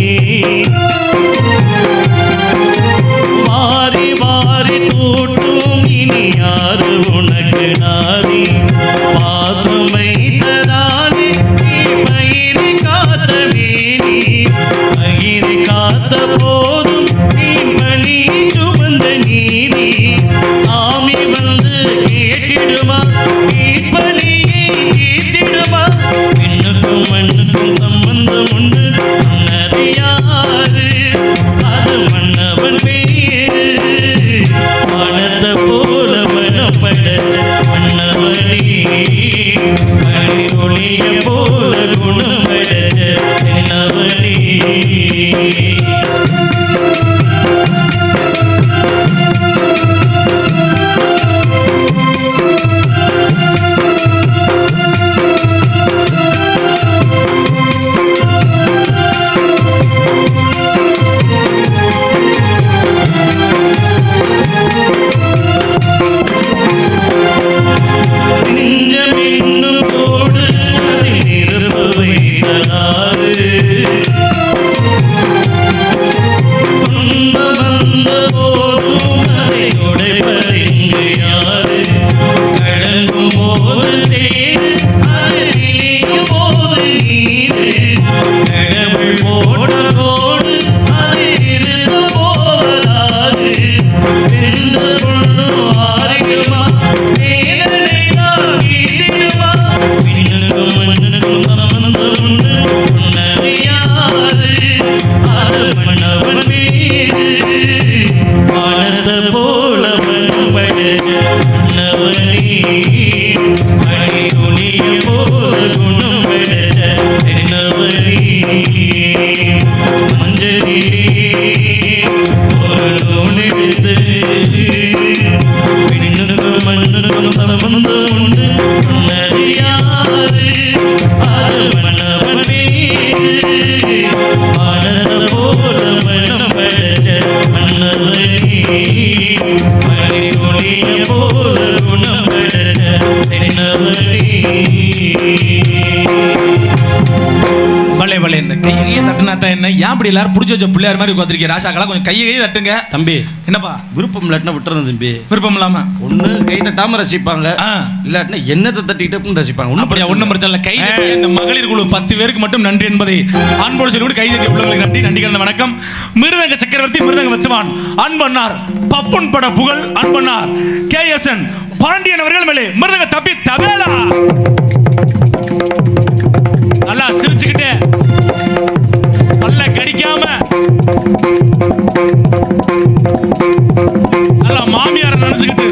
வாரி வாரி தூட்டும் இனி யாரு உனக்கு நாதி, பாசுமை ததானே பயிரி காத்த வேணி, பயிரி காத்த போதும் நீ பணி சுமந்த நீதி, சாமி வந்து கேட்டிடுமா நீ பணியை தீர்த்திடுமா, பெண்ணுக்கும் மண்ணுக்கும் சம்பந்தம் உண்டு, உன்னது யாரு அது மன்னவன் பேரு, வானத்தை போல மனம் படைத்த மன்னவனே, மணி ஒளிய போல குணம் படைத்த தென்னவனே. என்ன ஏன் அப்படி எல்லாரும் புடிச்சு வச்ச பிள்ளையார் மாதிரி உட்கார்ந்திருக்கீங்க? ராசாக்களா கொஞ்சம் கையை தட்டுங்க. தம்பி என்னப்பா விருப்பம் இல்லாட்டினா விட்டுறது தம்பி. விருப்பம் இல்லாம ஒண்ணு கை தட்டாம ரசிப்பாங்க, இல்லாட்டினா என்னத்தை தட்டிட்டு ரசிப்பாங்க. அப்படியா? ஒண்ணும் பிரச்சனை இல்லை. கை தட்டி இந்த மகளிர் குழு 10 பேருக்கு மட்டும் நன்றி என்பதை அன்போடு சொல்லி கை தட்டி உள்ளவங்களுக்கு நன்றி. நன்றி கலந்த வணக்கம். மிருதங்க சக்கரவர்த்தி மிருதங்க வித்துவான் அன்பண்ணார் பப்புன் பட புகழ் அன்பண்ணார் KSN பாண்டியன் அவர்கள் மேலே மிருதங்க தப்பி தபேலா நல்லா சிரிச்சுக்கிட்டே பல்ல கடிக்காம நல்லா மாமியார நினைச்சுக்கிட்டு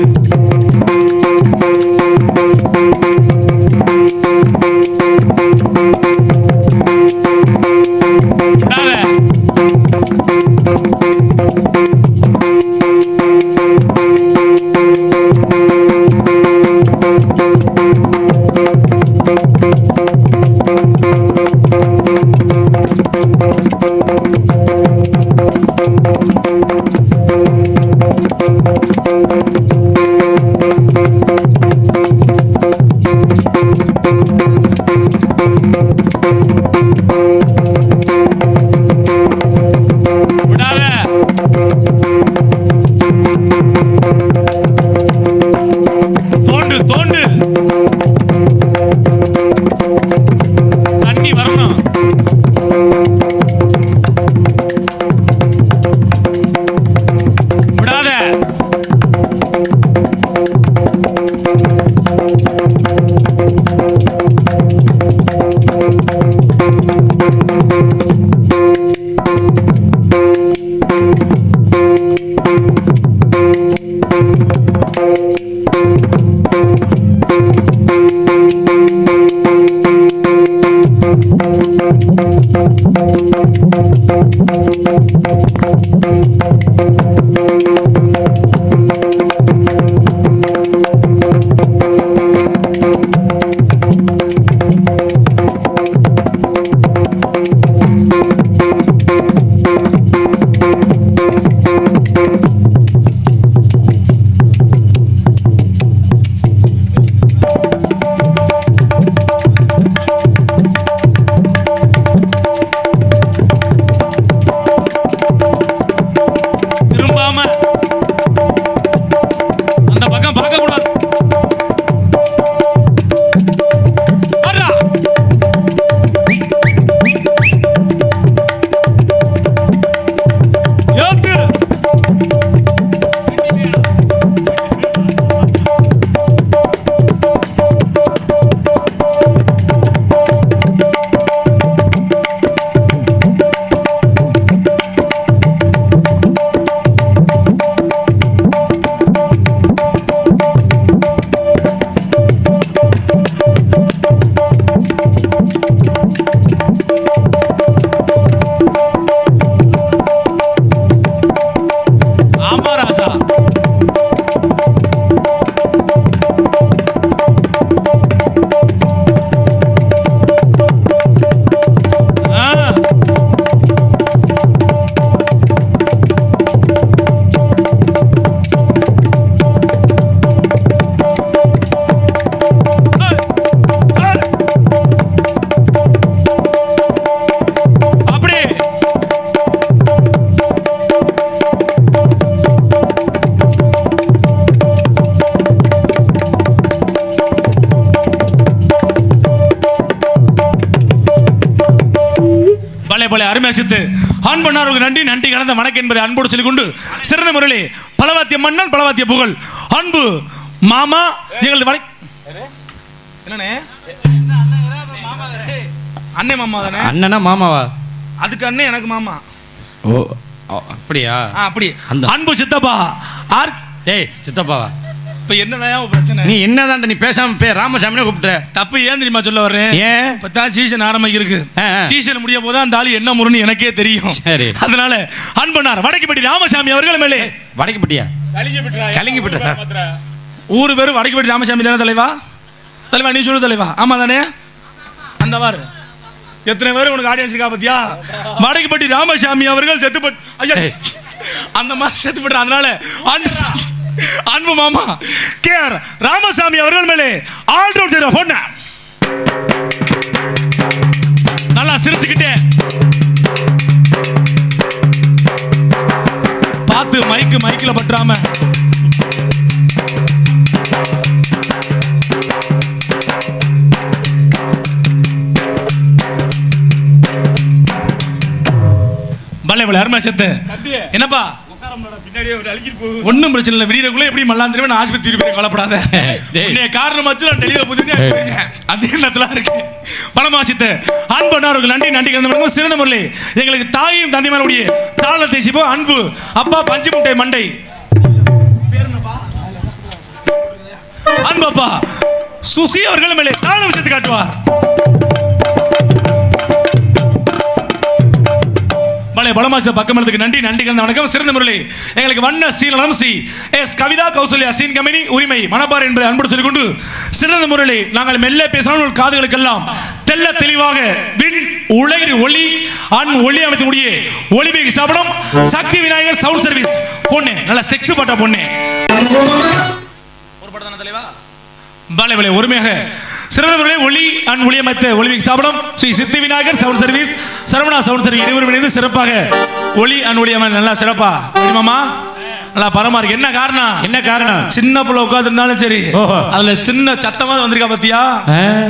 பல அருமையாசித்து அன்பண்ணாருக்கு நன்றி நன்றி கலந்த வணக்கம் என்பதை அன்போடு சொல்லிக் கொண்டு சிறந்த முறையிலே பலவாத்திய மன்னன் பலவாத்திய புகழ் அன்பு மாமா எங்களது வணக்கம். என்னண்ணே அண்ணே மாமா தானே? அண்ணனா மாமாவா? அதுக்கு அண்ணே எனக்கு மாமா. ஓ அப்படியா? அப்படி அன்பு சித்தப்பா ஆர் டேய் சித்தப்பாவா? இப்ப என்னதான் பிரச்சனை? நீ என்னதான் நீ பேசாம பே ராமசாமினே கூப்பிட்ட. தப்பு ஏன் தெரியுமா சொல்ல வர்றேன்? ஏன் இப்பதான் சீசன் ஆரம்பிக்கு. சீசன் முடிய போது அந்த ஆளு என்ன முறைன்னு எனக்கே தெரியும். சரி, அதனால அன்பனார் வடக்குப்பட்டி ராமசாமி அவர்கள் மேலே. வடக்குப்பட்டியா? கலிங்கப்பட்டா. ஊரு பேரு வடக்குப்பட்டி ராமசாமி தானே தலைவா? தலைவா நீ சொல்லு தலைவா. ஆமா தானே? அந்த வாரு எத்தனை பேர் உனக்கு ஆடியன்ஸ் இருக்கா பத்தியா? வடக்குப்பட்டி ராமசாமி அவர்கள் செத்துப்பட்டு ஐயா அந்த மாதிரி செத்துப்பட்டு. அதனால அன்பு மாமா கேஆர் ராமசாமி அவர்கள் மேலே ஆல்ரவுண்ட் செய்ற பொண்ணு நல்லா சிரிச்சுக்கிட்டே பார்த்து மைக்கில் பற்றாம பலே பலே அருமை செத்து. என்னப்பா ஒன்னும் பிரச்சனை இல்லை. விடியக்குள்ள எப்படி மல்லாந்திரமே நான் ஆஸ்பத்திரி போய் கவலைப்படாத. காரணமாச்சு நான் டெலிவரி போட்டு அந்த எண்ணத்துல இருக்கு. பணமாசித்த அன்பனாருக்கு நன்றி நன்றி கலந்து சிறந்த முறையில் எங்களுக்கு தாயும் தந்தைமாருடைய தாளத்தை சிப்போ அன்பு அப்பா பஞ்சு முட்டை மண்டை அன்பு அப்பா சுசி அவர்கள் மேலே தாளம் சேர்த்து காட்டுவார். பலமாச பக்கமத்துக்கு நன்றி நன்றி கலந்த வணக்கம். சிறந்த முறையில் எங்களுக்கு வண்ண சீலம் சி எஸ் கவிதா கௌசல்யா சீன் கம்பெனி உரிமை மணப்பாறை என்பதை அன்போடு சொல்லிக்கொண்டு சிறந்த முறையில் நாங்கள் மெல்ல பேசினால் காதுகளுக்கெல்லாம் தெல்ல தெளிவாக விண் உலகில் ஒளி அன் ஒளி அமைத்து முடிய ஒளிபேகி சாப்பிடும் சக்தி விநாயகர் சவுண்ட் சர்வீஸ் பொண்ணு நல்ல செக்ஸ் பட்ட பொண்ணு ஒரு படம் தானே தலைவா? பலே பலே ஒருமையாக சிறந்த முறையில் ஒளி அண்ட் ஒளி அமைத்த ஒளிபேகி சாப்பிடும் Sri Siddhi Vinayagar sound service Saravana sound service இருவரும் இணைந்து சிறப்பாக ஒளி அண்ட் ஒளி அமைத்து நல்லா சிறப்பா மாமா நல்லா பரமா இருக்கு. என்ன காரணம்? என்ன காரணம்? சின்ன புள்ள உட்கார்ந்து இருந்தாலும் சரி அதுல சின்ன சத்தமா வந்திருக்கா பத்தியா?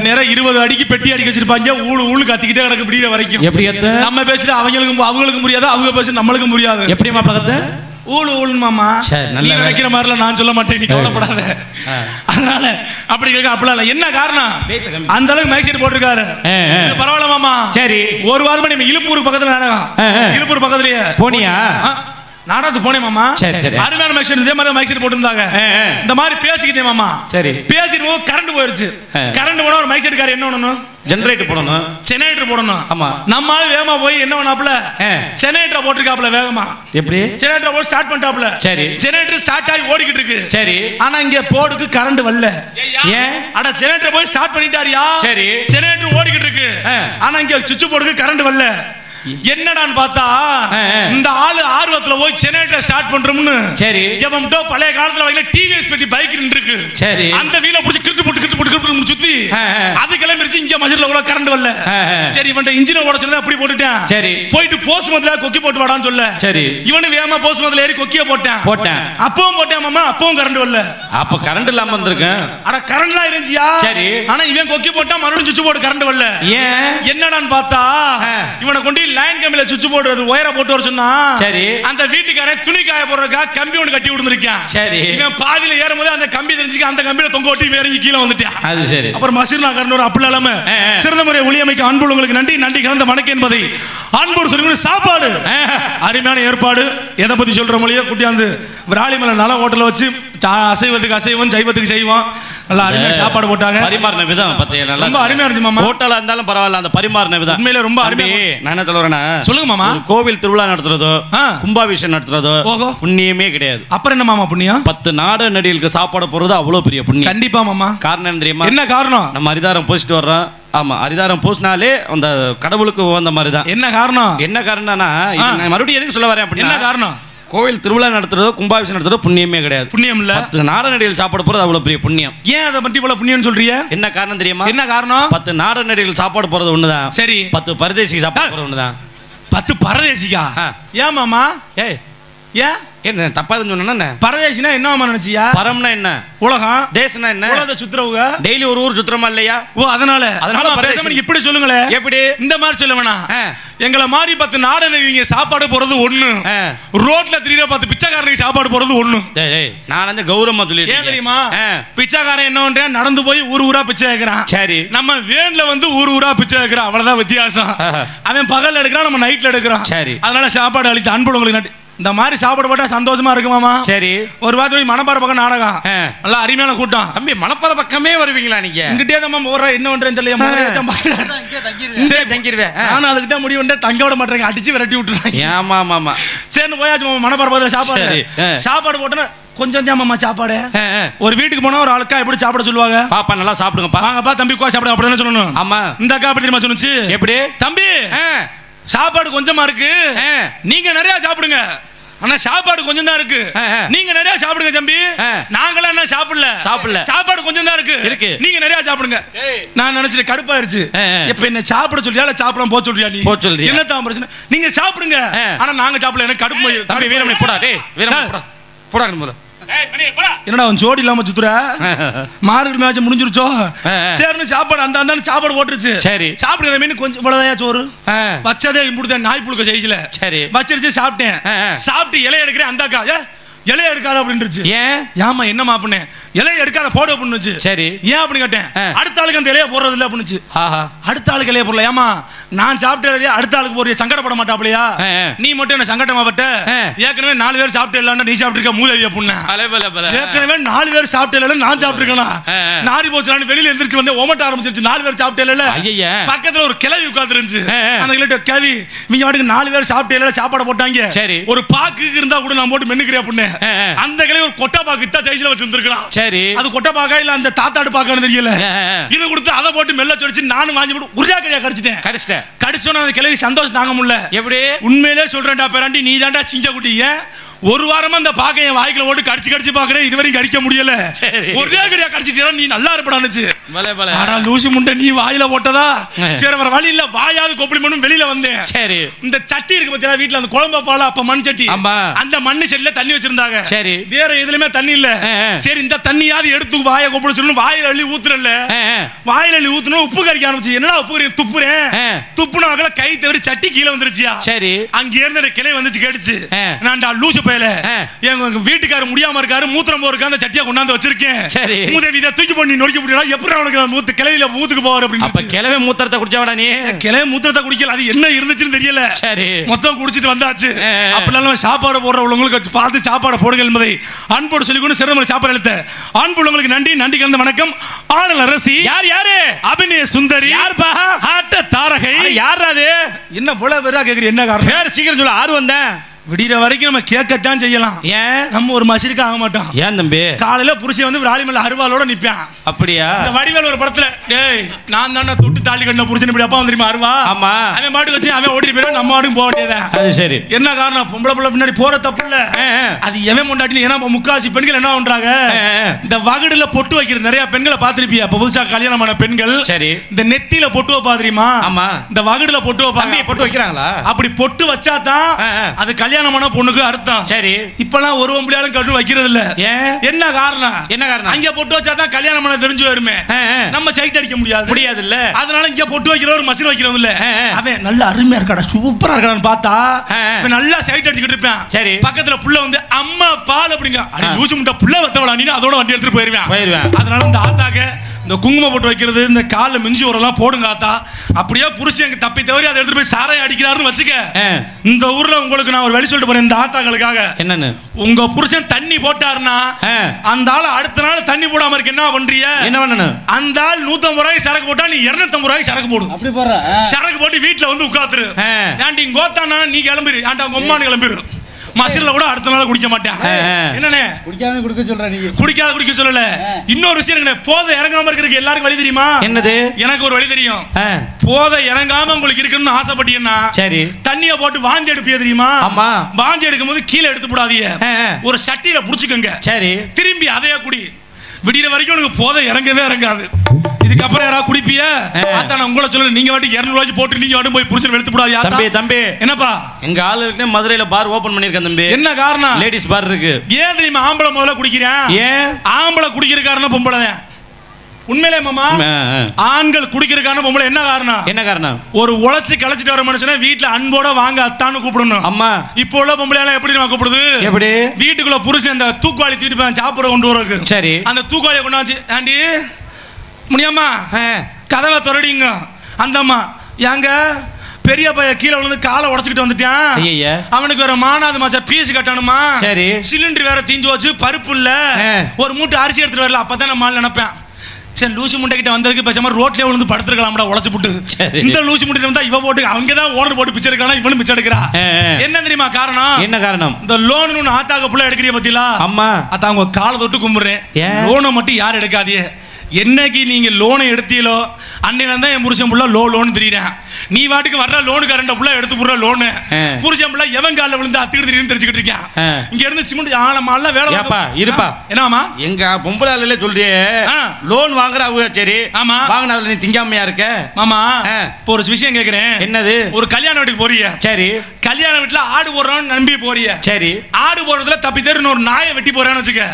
நேரம் 20 அடிக்கு பெட்டி அடிக்க வச்சிருப்பாங்க. ஊழு ஊழு கத்திக்கிட்டே கிடக்கு விடிய வரைக்கும். எப்படி நம்ம பேசிட்டு அவங்களுக்கும் புரியாது, அவங்க பேசி நம்மளுக்கும் புரியாது. எப்படி மாப்பிள ஊழு ஊழு மாமா நீ நினைக்கிற மாதிரில நான் சொல்ல மாட்டேன், நீ கவலைப்படாத. அதனால அப்படி கேட்க அப்படிலாம் என்ன காரணம்? அந்த அளவுக்கு மைக் செட் போட்டிருக்காரு. பரவாயில்ல மாமா. சரி, ஒரு வாரம் பண்ணி இழுப்பூர் பக்கத்துல நாடகம். இழுப்பூர் பக்கத்துலயே போனியா? நாடகத்துக்கு போனேன் மாமா. அருமையான மைக் செட் இதே மாதிரி மைக் செட் போட்டிருந்தாங்க. இந்த மாதிரி பேசிக்கிட்டே மாமா. சரி, பேசிட்டு போது கரண்ட் போயிருச்சு. கரண்ட் போனா ஒரு மைக் செட் கார் என்ன பண்ணணும்? ஜெனரேட்டர் போடணும். ஜெனரேட்டர் போடணும். ஆமா, நம்ம ஆளு வேகமா போய் என்ன பண்ணாப்ல ஜெனரேட்டர் போட்டிருக்காப்ல வேகமா. எப்படி? ஜெனரேட்டர் போய் ஸ்டார்ட் பண்ணிட்டாப்ல. சரி, ஜெனரேட்டர் ஸ்டார்ட் ஆகி ஓடிக்கிட்டு இருக்கு. சரி, ஆனா இங்க போர்டுக்கு கரண்ட் வரல. ஏன்? அட ஜெனரேட்டர் போய் ஸ்டார்ட் பண்ணிட்டாரியா? சரி, ஜெனரேட்டர் ஓடிக்கிட்டு இருக்கு. ஆனா இங்க சுவிட்ச் போர்டுக்கு கரண்ட் வரல. என்னடான்னு பார்த்தா இந்த ஆளு ஆர்வத்துல போய் ஜெனரேட்டர் ஸ்டார்ட் பண்றோம்னு. சரி, எவன்டோ பழைய காலத்துல வைல டிவிஎஸ் பெட்டி பைக் நின்னுருக்கு. சரி, அந்த வீல புடிச்சு கிட்டு போட்டு சுத்தி அது கிளம்பிருச்சு. இங்க மஜர்ல கூட கரண்ட் வரல. சரி, இவன்ட இன்ஜினை ஓட சொல்லி அப்படி போட்டுட்டேன். சரி, போயிட்டு போஸ்ட் மதல கொக்கி போட்டு வாடான்னு சொல்ல. சரி, இவனு வேகமா போஸ்ட் மதல ஏறி கொக்கிய போட்டேன். அப்பவும் போட்டேன் மாமா, அப்பவும் கரண்ட் வரல. அப்ப கரண்ட் இல்லாம வந்திருக்கேன். அட கரண்ட்லாம் இருந்துச்சியா? சரி, ஆனா இவன் கொக்கி போட்டா மறுபடியும் சுவிட்ச் போர்டு கரண்ட் வரல. ஏன்? என்னடான்னு பார்த்தா இவனை கொண்டு லைன் கம்பில சுவிட்ச் போடுறது ஒயரை போட்டு வர சொன்னா. சரி, அந்த வீட்டுக்காரன் துணி காய போடுறதுக்கா கம்பி ஒன்று கட்டி விட்டுருக்கான். சரி, இவன் பாதியில ஏறும்போது அந்த கம்பி தெரிஞ்சுக்க அந்த கம்பியில தொங்க ஓட்டி வேற கீழே வந்துட்டான். அது சரி, அப்புறம் மசீர்னா கரண்ட் அப்படி இல்லாம சிறந்த முறை ஒளியமைக்க அன்பு உங்களுக்கு நன்றி நன்றி கலந்த வணக்கம் என்பதை அன்போடு சொல்லி சாப்பாடு அருமையான ஏற்பாடு. எதை பத்தி சொல்ற மொழியோ குட்டியாந்து விராலிமலை நல ஹோட்டல வச்சு அசைவத்துக்கு அசைவம் சைவத்துக்கு செய்வோம். நல்லா அருமையா சாப்பாடு போட்டாங்க. பரிமாறின விதம் பத்தியா நல்லா ரொம்ப அருமையா இருந்துச்சு மாமா. ஹோட்டலா இருந்தாலும் பரவாயில்ல, அந்த பரிமாறின விதம் உண்மையில ரொம்ப அருமையா. நான் என்ன சொல்றேன்னா, சொல்லுங்க மாமா, கோவில் திருவிழா நடத்துறதோ கும்பாபிஷேகம் நடத்துறதோ புண்ணியமே கிடையாது. அப்புறம் என்ன மாமா புண்ணியம்? 10 நாடு நடிகளுக்கு சாப்பாடு போறது அவ்வளவு பெரிய புண்ணியம். கண்டிப்பா மாமா. காரணம் என்ன தெரியுமா? என்ன காரணம்? நம்ம அரிதாரம் போஸ்ட் வர்றோம். ஆமா, அரிதாரம் போஸ்ட்னாலே அந்த கடவுளுக்கு வந்த மாதிரி தான். என்ன காரணம்? என்ன காரணம்னா மறுபடியும் எதுக்கு சொல்ல வரேன் அப்படின்னா, என்ன காரணம்? கோவில் திருவிழா நடத்துறதோ கும்பாபிஷேகம் நடத்துறதோ புண்ணியமே கிடையாது. புண்ணியம் இல்ல. 10 நாடநடிகள் சாப்பாடு போறது அவ்வளவு பெரிய புண்ணியம். ஏன் அதை பத்தி இவ்வளவு புண்ணியம் சொல்றீங்க? என்ன காரணம் தெரியுமா? என்ன காரணம்? 10 நாடநடிகள் சாப்பாடு போறது ஒண்ணுதான். சரி, 10 பரதேசி சாப்பாடு போறது ஒண்ணுதான். 10 பரதேசிக்கா? ஏன் மாமா? ஏய் ஏன் என்ன தப்பாதுன்னு சொன்னா? பரதேசினா என்னமா நினைச்சியா? பரம்னா என்ன? உலகம். தேசனா என்ன? உலகத்தை சுத்துறவங்க. டெய்லி ஒரு ஊர் சுத்துறமா இல்லையா? ஓ அதனால பரதேசி. இப்படி சொல்லுங்களே. எப்படி? இந்த மாதிரி சொல்ல வேணாம். எங்களை மாதிரி 10 நாடனுக்கு சாப்பாடு போறது ஒண்ணு, ரோட்ல திடீர 10 பிச்சைக்காரனுக்கு சாப்பாடு போறது ஒண்ணு. நான் வந்து கௌரவமா சொல்லிட்டேன். ஏன் தெரியுமா? பிச்சைக்காரன் என்ன பண்றான்? நடந்து போய் ஊர் ஊரா பிச்சை கேட்கறான். சரி. நம்ம வேன்ல வந்து ஊர் ஊரா பிச்சை கேட்கறான். அவ்வளவுதான் வித்தியாசம். அவன் பகல்ல எடுக்கிறான், நம்ம நைட்ல எடுக்கிறோம். சரி. அதனால சாப்பாடு அளித்து அன்பு உங்களுக்கு நன்றி. இந்த மாதிரி சாப்பாடு போட்டா சந்தோஷமா இருக்குமாமா? சரி. ஒரு வாரத்துக்கு மணப்பாறை பக்கம் நாடகம், நல்லா அருமையான கூட்டம். தம்பி மணப்பாறை பக்கமே வருவீங்களா நீங்க? இங்கிட்டே தான் போற என்ன பண்றேன்னு தெரியல. சரி தங்கிடுவேன். நானும் அதுக்கிட்ட முடிவு பண்ண தங்க விட மாட்டேங்க, அடிச்சு விரட்டி விட்டுருவாங்க. ஆமா ஆமா. சரி போயாச்சு மணப்பாறை பக்கத்துல சாப்பாடு. சாப்பாடு போட்டோன்னா கொஞ்சம் தான் மாமா சாப்பாடு. ஒரு வீட்டுக்கு போனா ஒரு ஆளுக்கா எப்படி சாப்பிட சொல்லுவாங்க? பாப்பா நல்லா சாப்பிடுங்கப்பா. வாங்கப்பா தம்பி கோ சாப்பிடுங்க அப்படின்னு சொல்லணும். ஆமா. இந்த அக்கா அப்படி தெரியுமா சொன்னுச்சு? எப்படி? தம்பி சாப்பாடு கொஞ்சமா இருக்கு, நீங்க நிறைய சாப்பிடுங்க. ஆனா சாப்பாடு கொஞ்சம் தான் இருக்கு, நீங்க நிறைய சாப்பிடுங்க தம்பி. நாங்களாம் என்ன சாப்பிடல, சாப்பாடு கொஞ்சம் தான் இருக்கு, நீங்க நிறைய சாப்பிடுங்க. நான் நினைச்சிட்டு கடுப்பாயிருச்சு. இப்ப என்ன சாப்பிட சொல்றியா இல்ல சாப்பிடாம போக சொல்றியா? நீ என்ன தான் பிரச்சனை? நீங்க சாப்பிடுங்க, ஆனா நாங்க சாப்பிடல. எனக்கு கடுப்பு. தம்பி வீரமணி போடா. டேய் வீரமணி போடா. போடா முத. என்னடா அவன் ஜோடி இல்லாம சுத்துற? மார்கழி மேட்ச் முடிஞ்சிருச்சோ? சரின்னு சாப்பாடு அந்த அந்த சாப்பாடு போட்டுருச்சு. சரி சாப்பிடுற மீன் கொஞ்சம் இவ்வளவுதான் சோறு வச்சதே இப்படிதான் நாய் புழுக்க சைஸ்ல. சரி வச்சிருச்சு, சாப்பிட்டேன். சாப்பிட்டு இலைய எடுக்கிறேன். அந்த அக்கா இலைய எடுக்காத அப்படின்னுச்சு. ஏன்? ஏமா என்னமா பண்ணேன்? இலைய எடுக்காத போட அப்படின்னுச்சு. சரி ஏன் அப்படின்னு கேட்டேன். அடுத்த ஆளுக்கு அந்த இலைய போடுறது இல்ல அப்படின்னுச்சு. அடுத்த ஆளுக்கு இலைய போடல. ஏமா நான் சாப்பிட்ட அடுத்த ஆளுக்கு போறிய சங்கடப்பட மாட்டாப்லையா? நீ மட்டும் என்ன சங்கடமா பட்ட? ஏற்கனவே 4 பேர் சாப்பிட்டு இல்ல, நீ சாப்பிட்டுருக்க மூதவிய புண்ண. ஏற்கனவே 4 பேர் சாப்பிட்டு இல்ல, நான் சாப்பிட்டுருக்கேன். நாரி போச்சு. வெளியில எந்திரிச்சு வந்து ஓமட்ட ஆரம்பிச்சிருச்சு. 4 பேர் சாப்பிட்டு இல்ல. பக்கத்துல ஒரு கிளவி உட்கார்ந்து இருந்துச்சு. அந்த கிட்ட கிளவி நீங்க வாட்டுக்கு 4 பேர் சாப்பிட்டு இல்ல சாப்பாடு போட்டாங்க. ஒரு பாக்கு இருந்தா கூட நான் போட்டு மென்னுக்கிறியா புண்ணு. அந்த கிளவி ஒரு கொட்டை பாக்கு இத்தா சைஸ்ல வச்சிருந்திருக்கான். சரி அது கொட்டை பாக்கா இல்ல அந்த தாத்தாடு பாக்கான்னு தெரியல. இது கொடுத்து அதை போட்டு மெல்ல சொல்லிச்சு. நானும் வாங்கி போட்டு உரியா கடியா கடிச்சிட்டேன். கடிச்சோன்னா அந்த கிளவி சந்தோஷம் தாங்க முடியல. எப்படி? உண்மையிலே சொல்றேன்டா பேராண்டி, நீ தாண்டா சிங்க குட்டிய. ஒரு வாரமா அந்த பாக்க என் வாய்க்குல போட்டு கடிச்சு பாக்குறேன், இதுவரையும் கடிக்க முடியல. ஒரே கடியா கடிச்சிட்டா நீ நல்லா இருப்படானுச்சு. ஆனா லூசி முண்டை நீ வாயில போட்டதா? சரி வர வழி இல்ல, வாயாவது கொப்பளி மண்ணும் வெளியில வந்தேன். சரி இந்த சட்டி இருக்கு பத்தியா வீட்டுல, அந்த குழம்பு பால அப்ப மண் சட்டி, அந்த மண்ணு சட்டில தண்ணி வச்சிருந்தாங்க. சரி வேற எதுலயுமே தண்ணி இல்ல. சரி இந்த தண்ணியாவது எடுத்து வாயை கொப்பளி சொல்லணும். வாயில அள்ளி ஊத்துறல, வாயில அள்ளி ஊத்துணும். உப்பு கறிக்க ஆரம்பிச்சு. என்னடா உப்பு கறி? துப்புறேன். துப்புனாக்கல கை தவறி சட்டி கீழே வந்துருச்சியா? சரி அங்க இருந்து கிளை வந்துச்சு கேட்டுச்சு. நான்டா லூசு எங்க வீட்டுக்காரர் முடியாம இருக்காரு, மூத்திரம் போறதுக்கு அந்த சட்டியை கொண்டாந்து வச்சிருக்கேன். சரி மூதேவி இதை தூக்கி பண்ணி நொடிக்க முடியல. எப்படி அவனுக்கு மூத்து கிளையில மூத்துக்கு போவார் அப்படின்னு. அப்ப கிளவே மூத்திரத்தை குடிச்சவடா நீ? கிளவே மூத்திரத்தை குடிக்கல, அது என்ன இருந்துச்சுன்னு தெரியல. சரி மொத்தம் குடிச்சிட்டு வந்தாச்சு. அப்பெல்லாம் சாப்பாடு போடுறவங்களுக்கு பார்த்து சாப்பாடு போடுங்க என்பதை அன்போடு சொல்லிக்கொண்டு சிறந்த சாப்பாடு அளித்த அன்புள்ளவங்களுக்கு நன்றி. நன்றி கலந்த வணக்கம். ஆடல் அரசி யார்? யாரு? அபிநய சுந்தரி. யார்பா? ஆட்ட தாரகை. யார் அது? என்ன போல பேரா கேக்குறீங்க? என்ன காரணம்? பேர் சீக்கிரம் சொல்ல. ஆறு வந்தேன். விடிற வரைக்கும் நம்ம கேட்கத்தான் செய்யலாம். ஏன்? நம்ம ஒரு மசிருக்கு ஆக மாட்டோம். ஏன் தம்பி? காலையில புருஷன் வந்து விராலிமல்ல அருவாளோட நிப்பான். அப்படியா? இந்த வடிவேல் ஒரு படத்துல டேய் நான் தான தொட்டு தாலி கட்டின புருஷன் இப்படி அப்பா தெரியுமா அருவா? ஆமா. அவன் மாட்டுக்கு வச்சு அவன் ஓடி போயிடும், நம்ம மாட்டுக்கு போக வேண்டியதான். அது சரி. என்ன காரணம்? பொம்பளை புள்ள பின்னாடி போற தப்பு இல்ல, அது எவன் முண்டாட்டி. ஏன்னா முக்காசி பெண்கள் என்ன பண்றாங்க, இந்த வகுடுல பொட்டு வைக்கிற நிறைய பெண்களை பாத்திருப்பியா? இப்ப புதுசா கல்யாணமான பெண்கள் சரி இந்த நெத்தியில பொட்டு வைப்பா தெரியுமா? ஆமா. இந்த வகுடுல பொட்டு வைப்பாங்க. பொட்டு வைக்கிறாங்களா? அப்படி பொட்டு வச்சாதான் அது கல்யாணமான பொண்ணுக்கு அர்த்தம். சரி இப்பெல்லாம் ஒரு ஒம்பளையாலும் கட்டு வைக்கிறது இல்ல. என்ன காரணம்? என்ன காரணம்? அங்க பொட்டு வச்சாதான் கல்யாணம் பண்ண தெரிஞ்சு வருமே. நம்ம சைட் அடிக்க முடியாது இல்ல. அதனால இங்க பொட்டு வைக்கிற ஒரு மசின் வைக்கிறோம் இல்ல. அவன் நல்ல அருமையா இருக்காடா, சூப்பரா இருக்கான்னு பார்த்தா நல்லா சைட் அடிச்சுக்கிட்டு இருப்பேன். சரி பக்கத்துல புள்ள வந்து அம்மா பால் அப்படிங்க. அடி லூசு முட்டை புள்ள வத்தவளா நீ, அதோட வண்டி எடுத்துட்டு போயிருவேன். அதனால இந்த ஆத்தாக்க இந்த குங்குமம் போட்டு வைக்கிறது, இந்த கால மிஞ்சி வரலாம் போடுங்க ஆத்தா. அப்படியே புருஷன் தப்பி தவறி அதை எடுத்துட்டு போய் சாராயம் அடிக்கிறாருன்னு வச்சுக்க. இந்த ஊர்ல உங்களுக்கு நான் ஒரு வழி சொல்லிட்டு போறேன் இந்த ஆத்தாக்களுக்காக. என்னன்னு? உங்க புருஷன் தண்ணி போட்டாருன்னா அந்த ஆள் அடுத்த நாள் தண்ணி போடாம இருக்கு என்ன பண்றீங்க? என்ன பண்ணணும்? அந்த ஆள் 150 ரூபாய்க்கு சரக்கு போட்டா நீ 250 ரூபாய்க்கு சரக்கு போடு. அப்படி போற சரக்கு போட்டு வீட்டுல வந்து உட்காந்துரு. ஏன்டி கோத்தானா நீ கிளம்பிரு, ஏன்டா உங்க அம்மானு கிளம்பிரு. மசில கூட அடுத்த நாள் குடிக்க மாட்டேன். என்னனே குடிக்காம குடிக்க சொல்ற நீ? குடிக்க சொல்லல. இன்னொரு விஷயம் இருக்கு, போதை இறங்காம இருக்கிறதுக்கு எல்லாருக்கும் வழி தெரியுமா? என்னது? எனக்கு ஒரு வழி தெரியும். போதை இறங்காம உங்களுக்கு இருக்கணும்னு ஆசைப்பட்டீங்கன்னா சரி தண்ணிய போட்டு வாந்தி எடுப்பிய தெரியுமா? ஆமா. வாந்தி எடுக்கும் போது கீழே எடுத்து போடாதீங்க, ஒரு சட்டியில புடிச்சுக்கோங்க. சரி திரும்பி அதையே குடி. விடிற வரைக்கும் உனக்கு போதை இறங்கவே இறங்காது. இதுக்கு இதுக்கப்புறம் யாராவது குடிப்பிய அதான் உங்களை சொல்ல நீங்க வாட்டி 200 ரூபாய்க்கு போட்டு நீங்க வாட்டி போய் புடிச்சு வெளுத்து போடாது. தம்பி தம்பி என்னப்பா எங்க ஆளுக்கு மதுரையில பார் ஓபன் பண்ணிருக்கேன் தம்பி. என்ன காரணம்? லேடிஸ் பார் இருக்கு. ஏன் தெரியுமா ஆம்பளை முதல்ல குடிக்கிறேன்? ஏன் ஆம்பளை குடிக்கிற காரணம் பொம்பளை உண்மையிலே மாமா ஆண்கள் குடிக்கிறதுக்கான பொம்பளை என்ன காரணம்? என்ன காரணம்? ஒரு உழைச்சு களைச்சிட்டு வர மனுஷனை வீட்டுல அன்போட வாங்க அத்தான்னு கூப்பிடணும். அம்மா இப்போ உள்ள பொம்பளை எல்லாம் எப்படி நம்ம கூப்பிடுது? எப்படி? வீட்டுக்குள்ள புருஷன் அந்த தூக்குவாளி தூக்கிட்டு போய் சாப்பிட கொண்டு வரக்கு. சரி. அந்த தூக்குவாளியை கொண்டு வச்சு ஆண்டி முடியாமா கதவை திறடிங்க. அந்த அம்மா ஏங்க பெரிய பையன் கீழே விழுந்து காலை உடச்சுக்கிட்டு வந்துட்டான். அவனுக்கு வேற மானாது மாசா பீஸ் கட்டணுமா? சரி. சிலிண்டர் வேற தீஞ்சு வச்சு பருப்பு இல்ல ஒரு மூட்டை அரிசி எடுத்துட்டு வரல. அப்பதான் நான் நினைப்பேன் சரி லூசி முண்டை கிட்ட வந்ததுக்கு பேசாம ரோட்லயே விழுந்து படுத்துருக்கலாம்டா உழைச்சு போட்டு. இந்த லூசி முண்டை வந்தா இவ போட்டு அவங்க தான் ஓனர் போட்டு பிச்சை எடுக்கலாம் இவனும் பிச்சை எடுக்கிறா. என்ன தெரியுமா காரணம்? என்ன காரணம்? இந்த லோன் ஒன்று ஆத்தாக்க புள்ள எடுக்கிறிய பத்திலா அம்மா அத்தா அவங்க காலை தொட்டு கும்பிடுறேன். லோனை மட்டும் யாரும் எடுக்காதீங்க. என்னைக்கு நீங்க லோனை எடுத்தீங்களோ அன்னையில தான் என் புருஷன் புள்ள லோன் தெரியுறேன். நீ வாட்டுக்கு வர்ற லோனுக்காரண்ட புள்ள எடுத்து போடுற லோனு புருஷன் புள்ள எவன் காலில் விழுந்து அத்துக்கிட்டு தெரியும் தெரிஞ்சுக்கிட்டு இருக்கேன். இங்க இருந்து சிமெண்ட் ஆழமால வேலை இருப்பா. என்னமா எங்க பொம்பளை சொல்றியே லோன் வாங்குற அவங்க சரி ஆமா வாங்கினதுல நீ திங்காமையா இருக்க மாமா. இப்போ ஒரு விஷயம் கேக்குறேன். என்னது? ஒரு கல்யாண வீட்டுக்கு போறிய. சரி. கல்யாண வீட்டுல ஆடு போடுறோம்னு நம்பி போறிய. சரி. ஆடு போடுறதுல தப்பி தெரியும் ஒரு நாயை வெட்டி போறேன்னு வச்சுக்க.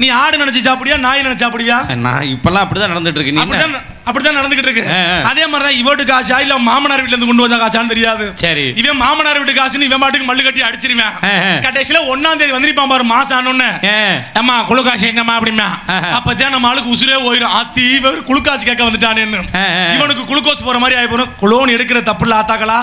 நீ ஆடு நினைச்சு சாப்பிடுவியா நாய் நினைச்சு சாப்பிடுவியா? நான் இப்பெல்லாம் அப்படிதான் நடந்துட்டு இருக்கு. அப்படிதான் நடந்துகிட்டு இருக்கு. அதே மாதிரிதான் இவட்டு காசா இல்ல மாமனார் வீட்டுல இருந்து கொண்டு வந்த காசான்னு தெரியாது. சரி. இவன் மாமனார் வீட்டு காசுன்னு இவன் பாட்டுக்கு மல்லு கட்டி அடிச்சிருவேன். கடைசியில 1ஆம் தேதி வந்திருப்பான் பாரு மாசம் ஆனோன்னு அம்மா குளுக்காசு எங்கம்மா அப்படின்னா அப்பதான் நம்ம ஆளுக்கு உசுரே போயிடும். அத்தி குளுக்காசு கேட்க வந்துட்டானேன்னு இவனுக்கு குளுக்கோஸ் போற மாதிரி ஆகி போறோம். லோன் எடுக்கிற தப்பு இல்ல ஆத்தாக்களா.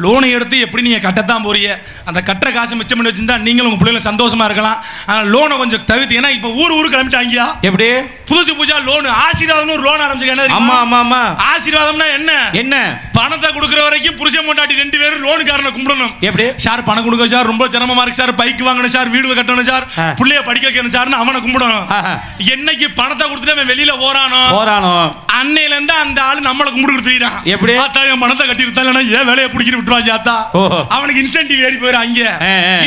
லோனை எடுத்து எப்படி நீங்க கட்டத்தான் போறீங்க. அந்த கட்டுற காசு மிச்சம் பண்ணி வச்சிருந்தா நீங்களும் உங்க பிள்ளைங்க சந்தோஷமா இருக்கலாம். ஆனா லோனை கொஞ்சம் தவிர்த்து. ஏன்னா இப்ப ஊரு கிளம்பிட்டாங்க. எப்படி புதுசு புதுசா லோன் ஆசீர்வாதம் லோன் ஆரம்பிச்சிருக்கேன். ஆமா ஆமா ஆமா. ஆசீர்வாதம்னா என்ன? என்ன? பணத்தை கொடுக்குற வரைக்கும் புருஷன் பொண்டாட்டி 2 பேரும் லோனுக்காரனை கும்பிடணும். எப்படி சார் பணம் கொடுக்க சார் ரொம்ப சிரமமா இருக்கு சார் பைக் வாங்கணும் சார் வீடு கட்டணும் சார் புள்ளைய படிக்க வைக்கணும் சார்னு அவனை கும்பிடணும். என்னைக்கு பணத்தை கொடுத்துட்டு அவன் வெளியில போறானோ அன்னையில இருந்து அந்த ஆளு நம்மளை கும்பிட்டு தெரியுறான். எப்படி ஆத்தாயம் பணத்தை கட்டி இருந்தா ஏன் வேலையை பிடிக்கிட்டு விட்டுருவாங்க ஆத்தா அவனுக்கு இன்சென்டிவ் ஏறி போயிரு. அங்க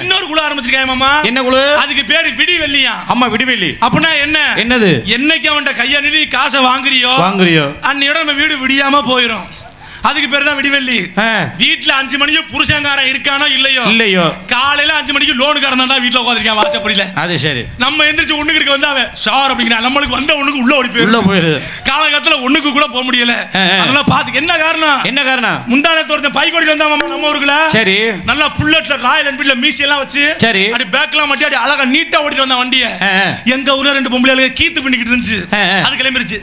இன்னொரு குழு ஆரம்பிச்சிருக்காங்க மாமா. என்ன குழு? அதுக்கு பேரு விடிவெள்ளியா. அம்மா விடிவெள்ளி அப்படின்னா என்ன? என்னது? என்னைக்கு அவன்கிட்ட கையா நிதி காசை வாங்குறியோ அன்னையோட நம்ம வீடு விடியாம போயிரும். அதுக்கு பேர் தான் விடிவெள்ளி. வீட்டுல 5 மணிக்கு புருஷங்காரன் இருக்கானோ இல்லையோ காலையில 5 மணிக்கு லோனுக்காரன் தான் வீட்டுல உட்காந்துருக்கான் வாசப்படியில. அது சரி. நம்ம எந்திரிச்சு ஒண்ணுக்கு இருக்க வந்து அவன் ஷார் அப்படிங்கிறான். நம்மளுக்கு வந்த ஒண்ணுக்கு உள்ள ஓடி போயிருது. காலகட்டத்துல ஒண்ணுக்கு கூட போக முடியல. அதெல்லாம் பாத்துக்க. என்ன காரணம்? முந்தானத்து ஒருத்தன் பைக்கோடி வந்தா நம்ம ஊருக்குள்ள. சரி. நல்லா புல்லட்ல ராயல் என்ஃபீல்ட்ல மீசி எல்லாம் வச்சு சரி அப்படி பேக்லாம் மாட்டி அப்படி அழகா நீட்டா ஓட்டிட்டு வந்த வண்டிய எங்க ஊர்ல 2 பொம்பளைங்க கீத்து பண்ணிக்கிட்டு இருந்துச்சு. அது கிளம்பிருச்சு.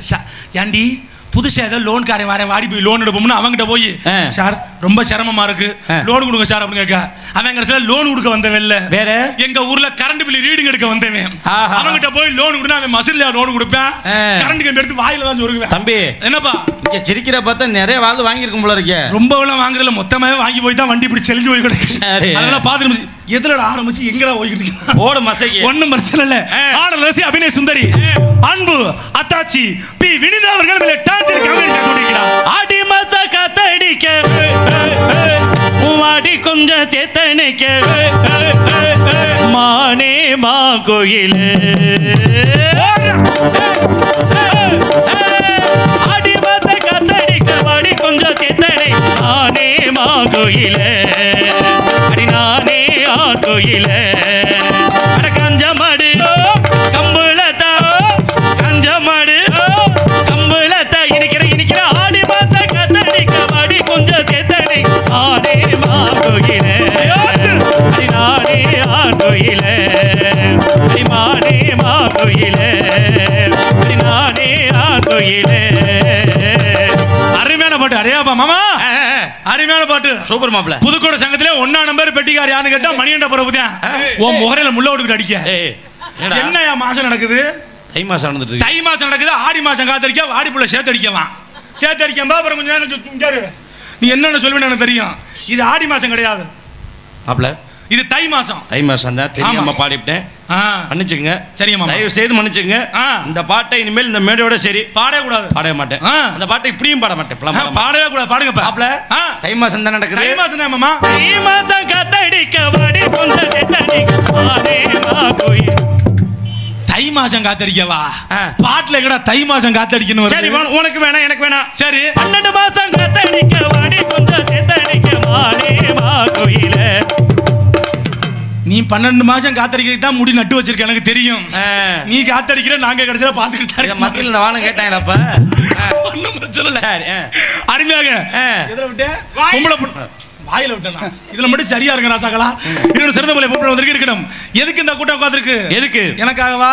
ஏண்டி புதுசா ஏதோ லோன் காரன் வரேன் வாடி போய் லோன் எடுப்போம்னு அவங்ககிட்ட போய் சார் ரொம்ப சிரமமா இருக்கு லோன் கொடுங்க சார் அப்படின்னு கேட்க அவன் கடைசியில லோன் கொடுக்க வந்தவன் இல்ல வேற எங்க ஊர்ல கரண்ட் பில் ரீடிங் எடுக்க வந்தவன். அவங்ககிட்ட போய் லோன் கொடுத்தா அவன் மசில்ல லோன் கொடுப்பேன் கரண்ட் கம்பி எடுத்து வாயில தான் சொருகுவேன். தம்பி என்னப்பா இங்க சிரிக்கிற பார்த்தா நிறைய வாழ்ந்து வாங்கியிருக்கும் போல இருக்கே. ரொம்ப எல்லாம் வாங்குறதுல மொத்தமாவே வாங்கி போய் தான் வண்டி இப்படி செழிஞ்சு போய் கிடக்கு. அதெல்லாம் பாத்து எதுல ஆரம்பிச்சு எங்கடா போய்கிட்டு இருக்கு ஓட மசைக்கு ஒண்ணும் பிரச்சனை இல்ல. ஆடல் ரசி அபிநய சுந்தரி அன்பு அத்தாச்சி பி வினிதா அவர்கள் மேல டான்ஸ் கமெண்ட் கொடுக்கிறார். ஆடி மச கத்தடிக்க வாடி கொஞ்சம் சேத்தனைக்க மானே மா கோயிலே ஆடி மச கத்தடிக்க வாடி கொஞ்சம் சேத்தனை மானே மா கோயிலே அடி நானே ஆ கோயிலே அட கஞ்சமாடு கம்புலதா கஞ்சமாடு கம்புலதா இனிக்கிற ஆடி மாத்த கத்தடிக்க வாடி கொஞ்சம் சேத்தனை ஆனே மா கோயிலே அடி நானே ஆ கோயிலே அடி மானே மா கோயிலே அடி நானே ஆ கோயிலே. அருமையான பாட்டு. அடையாப்பா மாமா அருமையான பாட்டு. சூப்பர் மாப்ள. புதுக்கோட்டை சங்கத்திலே 1ஆம் நம்பர் பெட்டிக்கார் யாருன்னு கேட்டா மணியண்ட பரப்புதான் உன் முகரையில முள்ள ஓட்டுக்கிட்டு அடிக்க. என்னையா மாசம் நடக்குது? தை மாசம் நடந்துட்டு. தை மாசம் நடக்குது. ஆடி மாசம் காத்தடிக்க வாடி புள்ள சேர்த்தடிக்கவான். சேர்த்தடிக்கம்பா அப்புறம் கொஞ்சம் நேரம் நீ என்னன்னு சொல்லுவேன்னு எனக்கு தெரியும். இது ஆடி மாசம் கிடையாது மாப்ள. இது தை மாசம். தை மாசம் தான் தெரியாம பாடிவிட்டேன். மன்னிச்சுங்க. சரியா தயவு செய்து மன்னிச்சுங்க. இந்த பாட்டை இனிமேல் இந்த மேடையோட சரி பாடவே கூடாது. பாடவே மாட்டேன். அந்த பாட்டை இப்படியும் பாட மாட்டேன். பாடவே கூடாது. பாடுங்க பாப்ல. தை மாசம் தான் நடக்குது. தை மாசம் தான் மாமா. தை மாசம் கத்தடிக்க வாடி கொஞ்சம் சேத்தடிக்க மானே மா கோயில். தை தை மாசம் காத்தடிக்கவா பாட்டுல எங்கடா தை மாசம் காத்தடிக்கணும். சரி உனக்கு வேணாம் எனக்கு வேணாம். சரி 12 மாசம் காத்தடிக்க வாடி கொஞ்சம் தேத்தடிக்க மாலே மா கோயில. நீ 12 மாசம் காத்தடிக்கிறதுக்கு தான் முடி நட்டு வச்சிருக்க எனக்கு தெரியும். நீ காத்தடிக்கிற நாங்க கடைசியா பாத்துக்கிட்டு மக்கள் இந்த வாழை கேட்டாங்களா அப்ப ஒண்ணும் பிரச்சனை இல்ல. சரி அருமையாக எதுல விட்டு பொம்பளை வாயில விட்டா இதுல மட்டும் சரியா இருக்கு ராசாக்களா. இன்னொரு சிறந்த மொழி பொம்பளை வந்திருக்கு இருக்கணும். எதுக்கு இந்த கூட்டம் உட்கார்ந்திருக்கு? எதுக்கு? எனக்காகவா?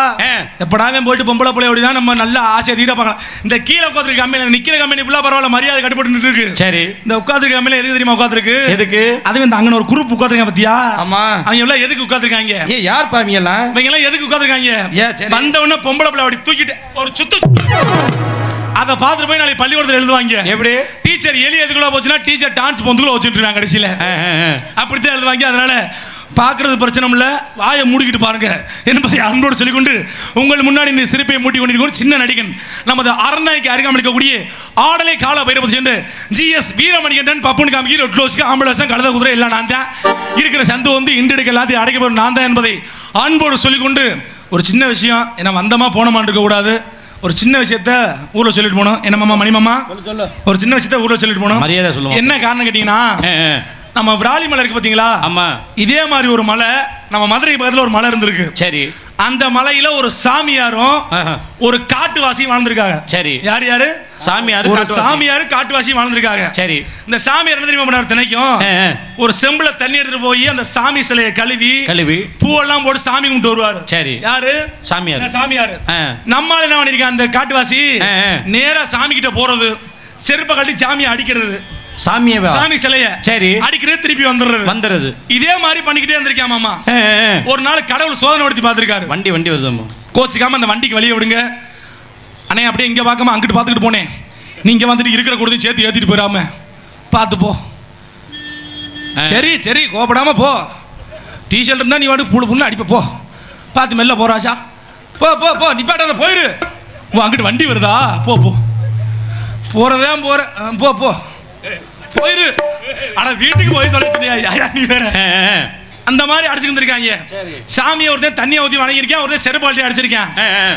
எப்படாவே போயிட்டு பொம்பளை பிள்ளை அப்படின்னா நம்ம நல்ல ஆசையை தீர பார்க்கலாம். இந்த கீழே உட்கார்ந்திருக்க கம்பெனி நிக்கிற கம்பெனி ஃபுல்லா பரவாயில்ல மரியாதை கட்டுப்பட்டு இருக்கு. சரி இந்த உட்கார்ந்திருக்க கம்பெனி எதுக்கு தெரியுமா உட்கார்ந்திருக்கு? எதுக்கு? அதுவே இந்த அங்கன ஒரு குரூப் உட்கார்ந்திருக்காங்க பாத்தியா? ஆமா. அவங்க எல்லாம் எதுக்கு உட்கார்ந்திருக்காங்க? ஏ யார் பாவீங்க எல்லாம்? இவங்க எல்லாம் எதுக்கு உட்கார்ந்திருக்காங்க? வந்த உடனே பொம்பளை பிள்ளை அப்படி தூக்கிட்டு ஒரு சுத்து அதை பார்த்துட்டு போய் நாளைக்கு பள்ளிக்கூடத்தில் எழுதுவாங்க. எப்படி? டீச்சர் எலி எதுக்குள்ள போச்சுன்னா டீச்சர் டான்ஸ் பொந்துக்குள்ள வச்சுட்டு இருக்காங்க கடைசியில். அப்படித்தான் எழுதுவாங்க. அதனால பார்க்கறது பிரச்சனை இல்லை, வாயை மூடிக்கிட்டு பாருங்க என்பதை அன்போடு சொல்லிக்கொண்டு உங்கள் முன்னாடி இந்த சிரிப்பை மூட்டி கொண்டிருக்கும் சின்ன நடிகன் நமது அறந்தாய்க்கு அருகாமல் இருக்கக்கூடிய ஆடலை கால பயிரப்பது சென்று GS வீரமணிகண்டன் பப்புன் காமிக்கு ரொட்லோஸ்க்கு ஆம்புலன்ஸ் கழுத குதிரை எல்லாம் நான் தான் இருக்கிற சந்து வந்து இன்றெடுக்க எல்லாத்தையும் அடைக்க போகிற நான் தான் என்பதை அன்போடு சொல்லிக்கொண்டு ஒரு சின்ன விஷயம் என்ன வந்தமா போனமான் இருக்கக்கூடாது. ஒரு சின்ன விஷயத்த ஊர்ல சொல்லிட்டு போனோம். என்ன மாமா மணி மாமா ஒரு சின்ன விஷயத்த ஊர்ல சொல்லிட்டு போனோம். மரியாதை சொல்லுவோம். என்ன காரணம் கேட்டீங்கன்னா நம்ம விராலி மலை இருக்கு பாத்தீங்களா? ஆமா. இதே மாதிரி ஒரு மலை நம்ம மதுரை பக்கத்துல ஒரு மலை இருந்திருக்கு. சரி. அந்த மலையில ஒரு சாமியாரும் ஒரு காட்டுவாசி வாழ்ந்திருக்காங்க. சரி. யார் யாரு? சாமியார். ஒரு சாமியார் காட்டுவாசி வாழ்ந்திருக்காங்க. சரி. இந்த சாமியார் என்ன தெரியுமா பண்ணாரு? தினைக்கும் ஒரு செம்புல தண்ணி எடுத்துட்டு போய் அந்த சாமி சிலையை கழுவி பூவெல்லாம் போட்டு சாமி கும்பிட்டு வருவாரு. சரி. யாரு? சாமியார். சாமியார். நம்மால என்ன பண்ணிருக்காங்க அந்த காட்டுவாசி நேரா சாமி கிட்ட போறது, செருப்பை கட்டி சாமியை அடிக்கிறது, சாமி சிலைய சரி அடிக்கிறது, திருப்பி வந்துடுறது. இதே மாதிரி பண்ணிக்கிட்டே இருந்திருக்கேன் மாமா. ஒரு நாள் கடவுள் சோதனை படுத்தி பார்த்திருக்காரு. வண்டி வருது கோச்சிக்காம அந்த வண்டிக்கு வெளியே விடுங்க அண்ணே, அப்படியே இங்க பார்க்காம அங்கிட்டு பார்த்துக்கிட்டு போனேன். நீங்க வந்துட்டு இருக்கிற கொடுத்து சேர்த்து ஏத்திட்டு போயிடாம பார்த்து போ. சரி சரி கோபப்படாம போ. டிஷர்ட் இருந்தா நீ வாட்டு புண்ணு புண்ணு அடிப்ப போ. பார்த்து மெல்ல போறாச்சா? போ போ போ நிப்பாட்டாத போயிரு. அங்கிட்டு வண்டி வருதா? போ போ போறதான் போற போ போ போயிரு. ஆனா வீட்டுக்கு போய் சொல்லியா நீ வேற அந்த மாதிரி அடிச்சுட்டு இருக்காங்க. சாமியை ஒருத்தன் தண்ணியை ஊற்றி வணங்கியிருக்கேன், ஒருத்தன் செருப்பாட்டி அடிச்சிருக்கேன்.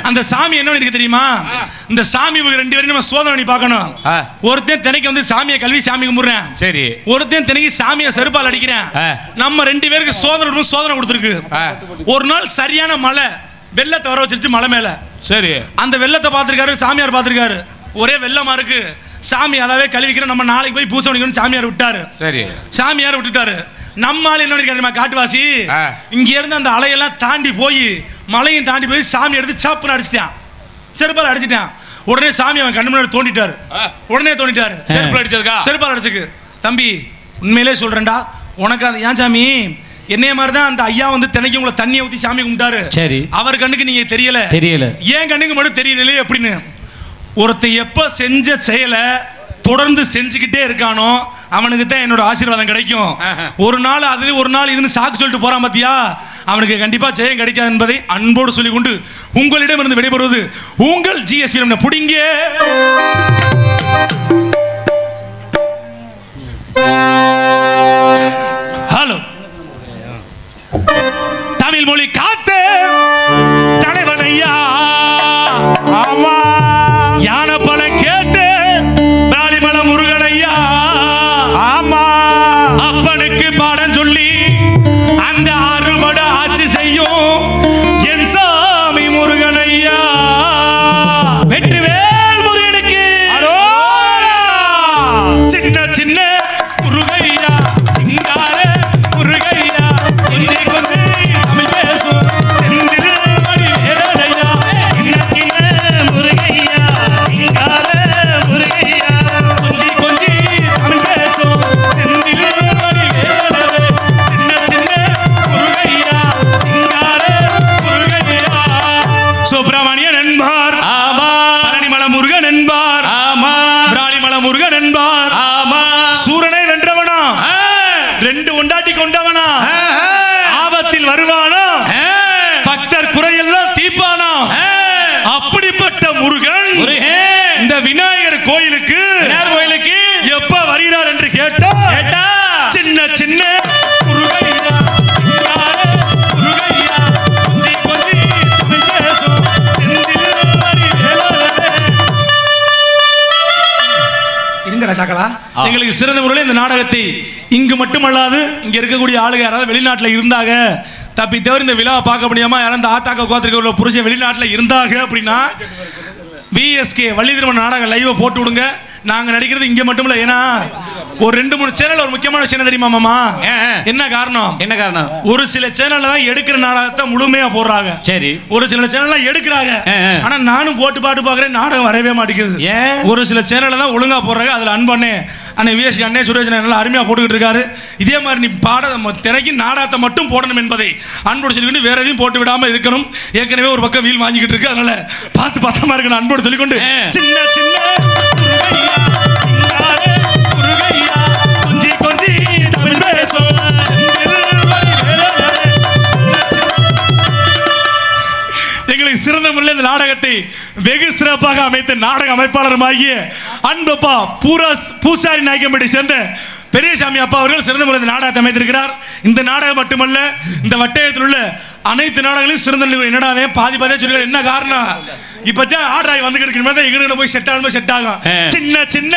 அந்த சாமி என்ன இருக்கு தெரியுமா? இந்த சாமி ரெண்டு பேரும் நம்ம சோதனை பண்ணி பார்க்கணும். ஒருத்தன் தினைக்கு வந்து சாமியை கல்வி சாமி கும்பிடுறேன். சரி. ஒருத்தன் தினைக்கு சாமியை செருப்பால் அடிக்கிறேன். நம்ம ரெண்டு பேருக்கு சோதனை கொடுத்துருக்கு. ஒரு நாள் சரியான மழை, வெள்ளத்தை வர வச்சிருச்சு மலை மேல. சரி. அந்த வெள்ளத்தை பார்த்திருக்காரு சாமியார், பார்த்திருக்காரு. ஒரே வெள்ளமா இருக்கு. சாமி அதாவே கழுவிக்கிற நம்ம நாளைக்கு போய் பூசை பண்ணிக்கணும் சாமியார் விட்டாரு. சரி. சாமியார் விட்டுட்டாரு. நம்மால என்ன பண்ணிருக்காரு காட்டுவாசி இங்க இருந்து அந்த அலையெல்லாம் தாண்டி போய் மலையும் தாண்டி போய் சாமி எடுத்து சாப்புன்னு அடிச்சிட்டான், செருப்பால் அடிச்சிட்டான். உடனே சாமி அவன் கண்ணு முன்னாடி தோண்டிட்டாரு. செருப்பால் அடிச்சதுக்கா? செருப்பால் அடிச்சுக்கு. தம்பி உண்மையிலே சொல்றேன்டா, உனக்கு அந்த ஏன் சாமி என்னைய மாதிரி தான் அந்த ஐயா வந்து தினைக்கு உங்களை தண்ணியை ஊற்றி சாமி கும்பிட்டாரு. சரி. அவர் கண்ணுக்கு நீங்க தெரியல, ஏன் கண்ணுக்கு மட்டும் தெரியலையே அப்படின்னு. ஒருத்தன் எப்ப செஞ்ச செயலை தொடர்ந்து செஞ்சுக்கிட்டே இருக்கானோ அவனுக்கு தான் என்னோட ஆசீர்வாதம் கிடைக்கும். ஒரு நாள் அது ஒரு நாள் இதுன்னு சாக்கு சொல்லிட்டு போறான் பாத்தியா, அவனுக்கு கண்டிப்பா ஜெயம் கிடைக்காது என்பதை அன்போடு சொல்லிக் கொண்டு உங்களிடம் இருந்து விடைபெறுவது உங்கள் GS வீரமணி. புடிங்க. ஹலோ தமிழ் மொழி காத்த தலைவனையா. ஆமா. யானை பழம் கேட்டு பிராலிமலை முருகனையா. ஆமா. அப்பனுக்கு பாடம் சொல்லி அந்த அறுபடை ஆட்சி செய்யும் என் சாமி முருகனையா. வெற்றிவேல் முருகனுக்கு சின்ன சின்ன முருகையா, சிங்கார முருகையா, இன்னை கொண்டு தமிழ் பேசும் செந்தில்மணி வேலையா. சின்ன சின்ன முருகையா, சிங்கார முருகையா, கொஞ்சி கொஞ்சி தமிழ் பேசும் செந்தில்மணி வேலை. சின்ன சின்ன முருகையா, சிங்கார முருகையா. சுப்பிரமணியன் என்பார். ஆமா. பழனிமலை முருகன் என்பார். ஆமா. பிராலிமலை முருகன் என்பார். ஆமா. சூரனை வென்றவனா, ரெண்டு ஒண்டாட்டி கொண்டவனா, ஆபத்தில் வருவானா, பக்தர் குறையெல்லாம் தீர்ப்பானா, அப்படிப்பட்ட முருகன் இந்த விநாயகர் கோயிலுக்கு எப்ப வருகிறார் என்று கேட்டா சின்ன சின்ன முருகையா, சிங்கார முருகையா, கொஞ்சி கொஞ்சி தமிழ் பேசும் சொல்லுங்க சாக்கலா. எங்களுக்கு சிறந்த முறையில் இந்த நாடகத்தை இங்கு மட்டுமல்லாது இங்க இருக்கக்கூடிய ஆளுங்க யாராவது வெளிநாட்டுல இருந்தாங்க, தப்பி தவிர இந்த விழாவை பார்க்க முடியாம யாரும் இந்த ஆத்தாக்க கோத்திரிக்க புருஷன் வெளிநாட்டுல இருந்தாங்க அப்படின்னா விஎஸ்கே வள்ளி திருமண நாடகம் லைவ் போட்டு விடுங்க. நாங்க நடிக்கிறது இங்க மட்டும் இல்ல. ஏன்னா ஒரு 2-3 சேனல் ஒரு முக்கியமான விஷயம் தெரியுமா மாமா? என்ன காரணம்? என்ன காரணம்? ஒரு சில சேனல்ல தான் எடுக்கிற நாடகத்தை முழுமையா போடுறாங்க. சரி. ஒரு சில சேனல்ல எடுக்கிறாங்க. ஆனா நானும் போட்டு பாட்டு பாக்குறேன், நாடகம் வரவே மாட்டேங்குது. ஒரு சில சேனல்ல தான் ஒழுங்கா போடுறாங்க. அதுல அன்பண்ணே அண்ணே விஎஸ்கே அண்ணே சுரேஷ் நல்லா அருமையா போட்டுக்கிட்டு இருக்காரு. இதே மாதிரி நீ திரைக்கு நாடகத்தை மட்டும் போடணும் என்பதை அன்போடு சொல்லிக்கொண்டு வேற எதையும் போட்டு விடாம இருக்கணும். ஏற்கனவே ஒரு பக்கம் வீல் வாங்கிக்கிட்டு இருக்கு, அதனால பார்த்து பத்தமா இருக்கணும் அன்போடு சொல்லிக்கொண்டு சின்ன சின்ன எங்களுக்கு சிறந்த முறையில் இந்த நாடகத்தை வெகு சிறப்பாக அமைத்த நாடக அமைப்பாளருமாகிய அன்பப்பா பூசாரி நாயக்கம்பட்டி சேர்ந்த பெரியசாமி அப்பா அவர்கள் சிறந்த முறையில் இந்த நாடகத்தை அமைத்திருக்கிறார். இந்த நாடகம் மட்டுமல்ல, இந்த வட்டயத்தில் உள்ள அனைத்து நாடகங்களையும் சிறந்த என்னடாவே பாதியா சொல்லி என்ன காரணம்? இப்பதான் ஆர்டர் ஆகி வந்து இருக்கிற மாதிரி எங்க போய் செட் ஆகும். சின்ன சின்ன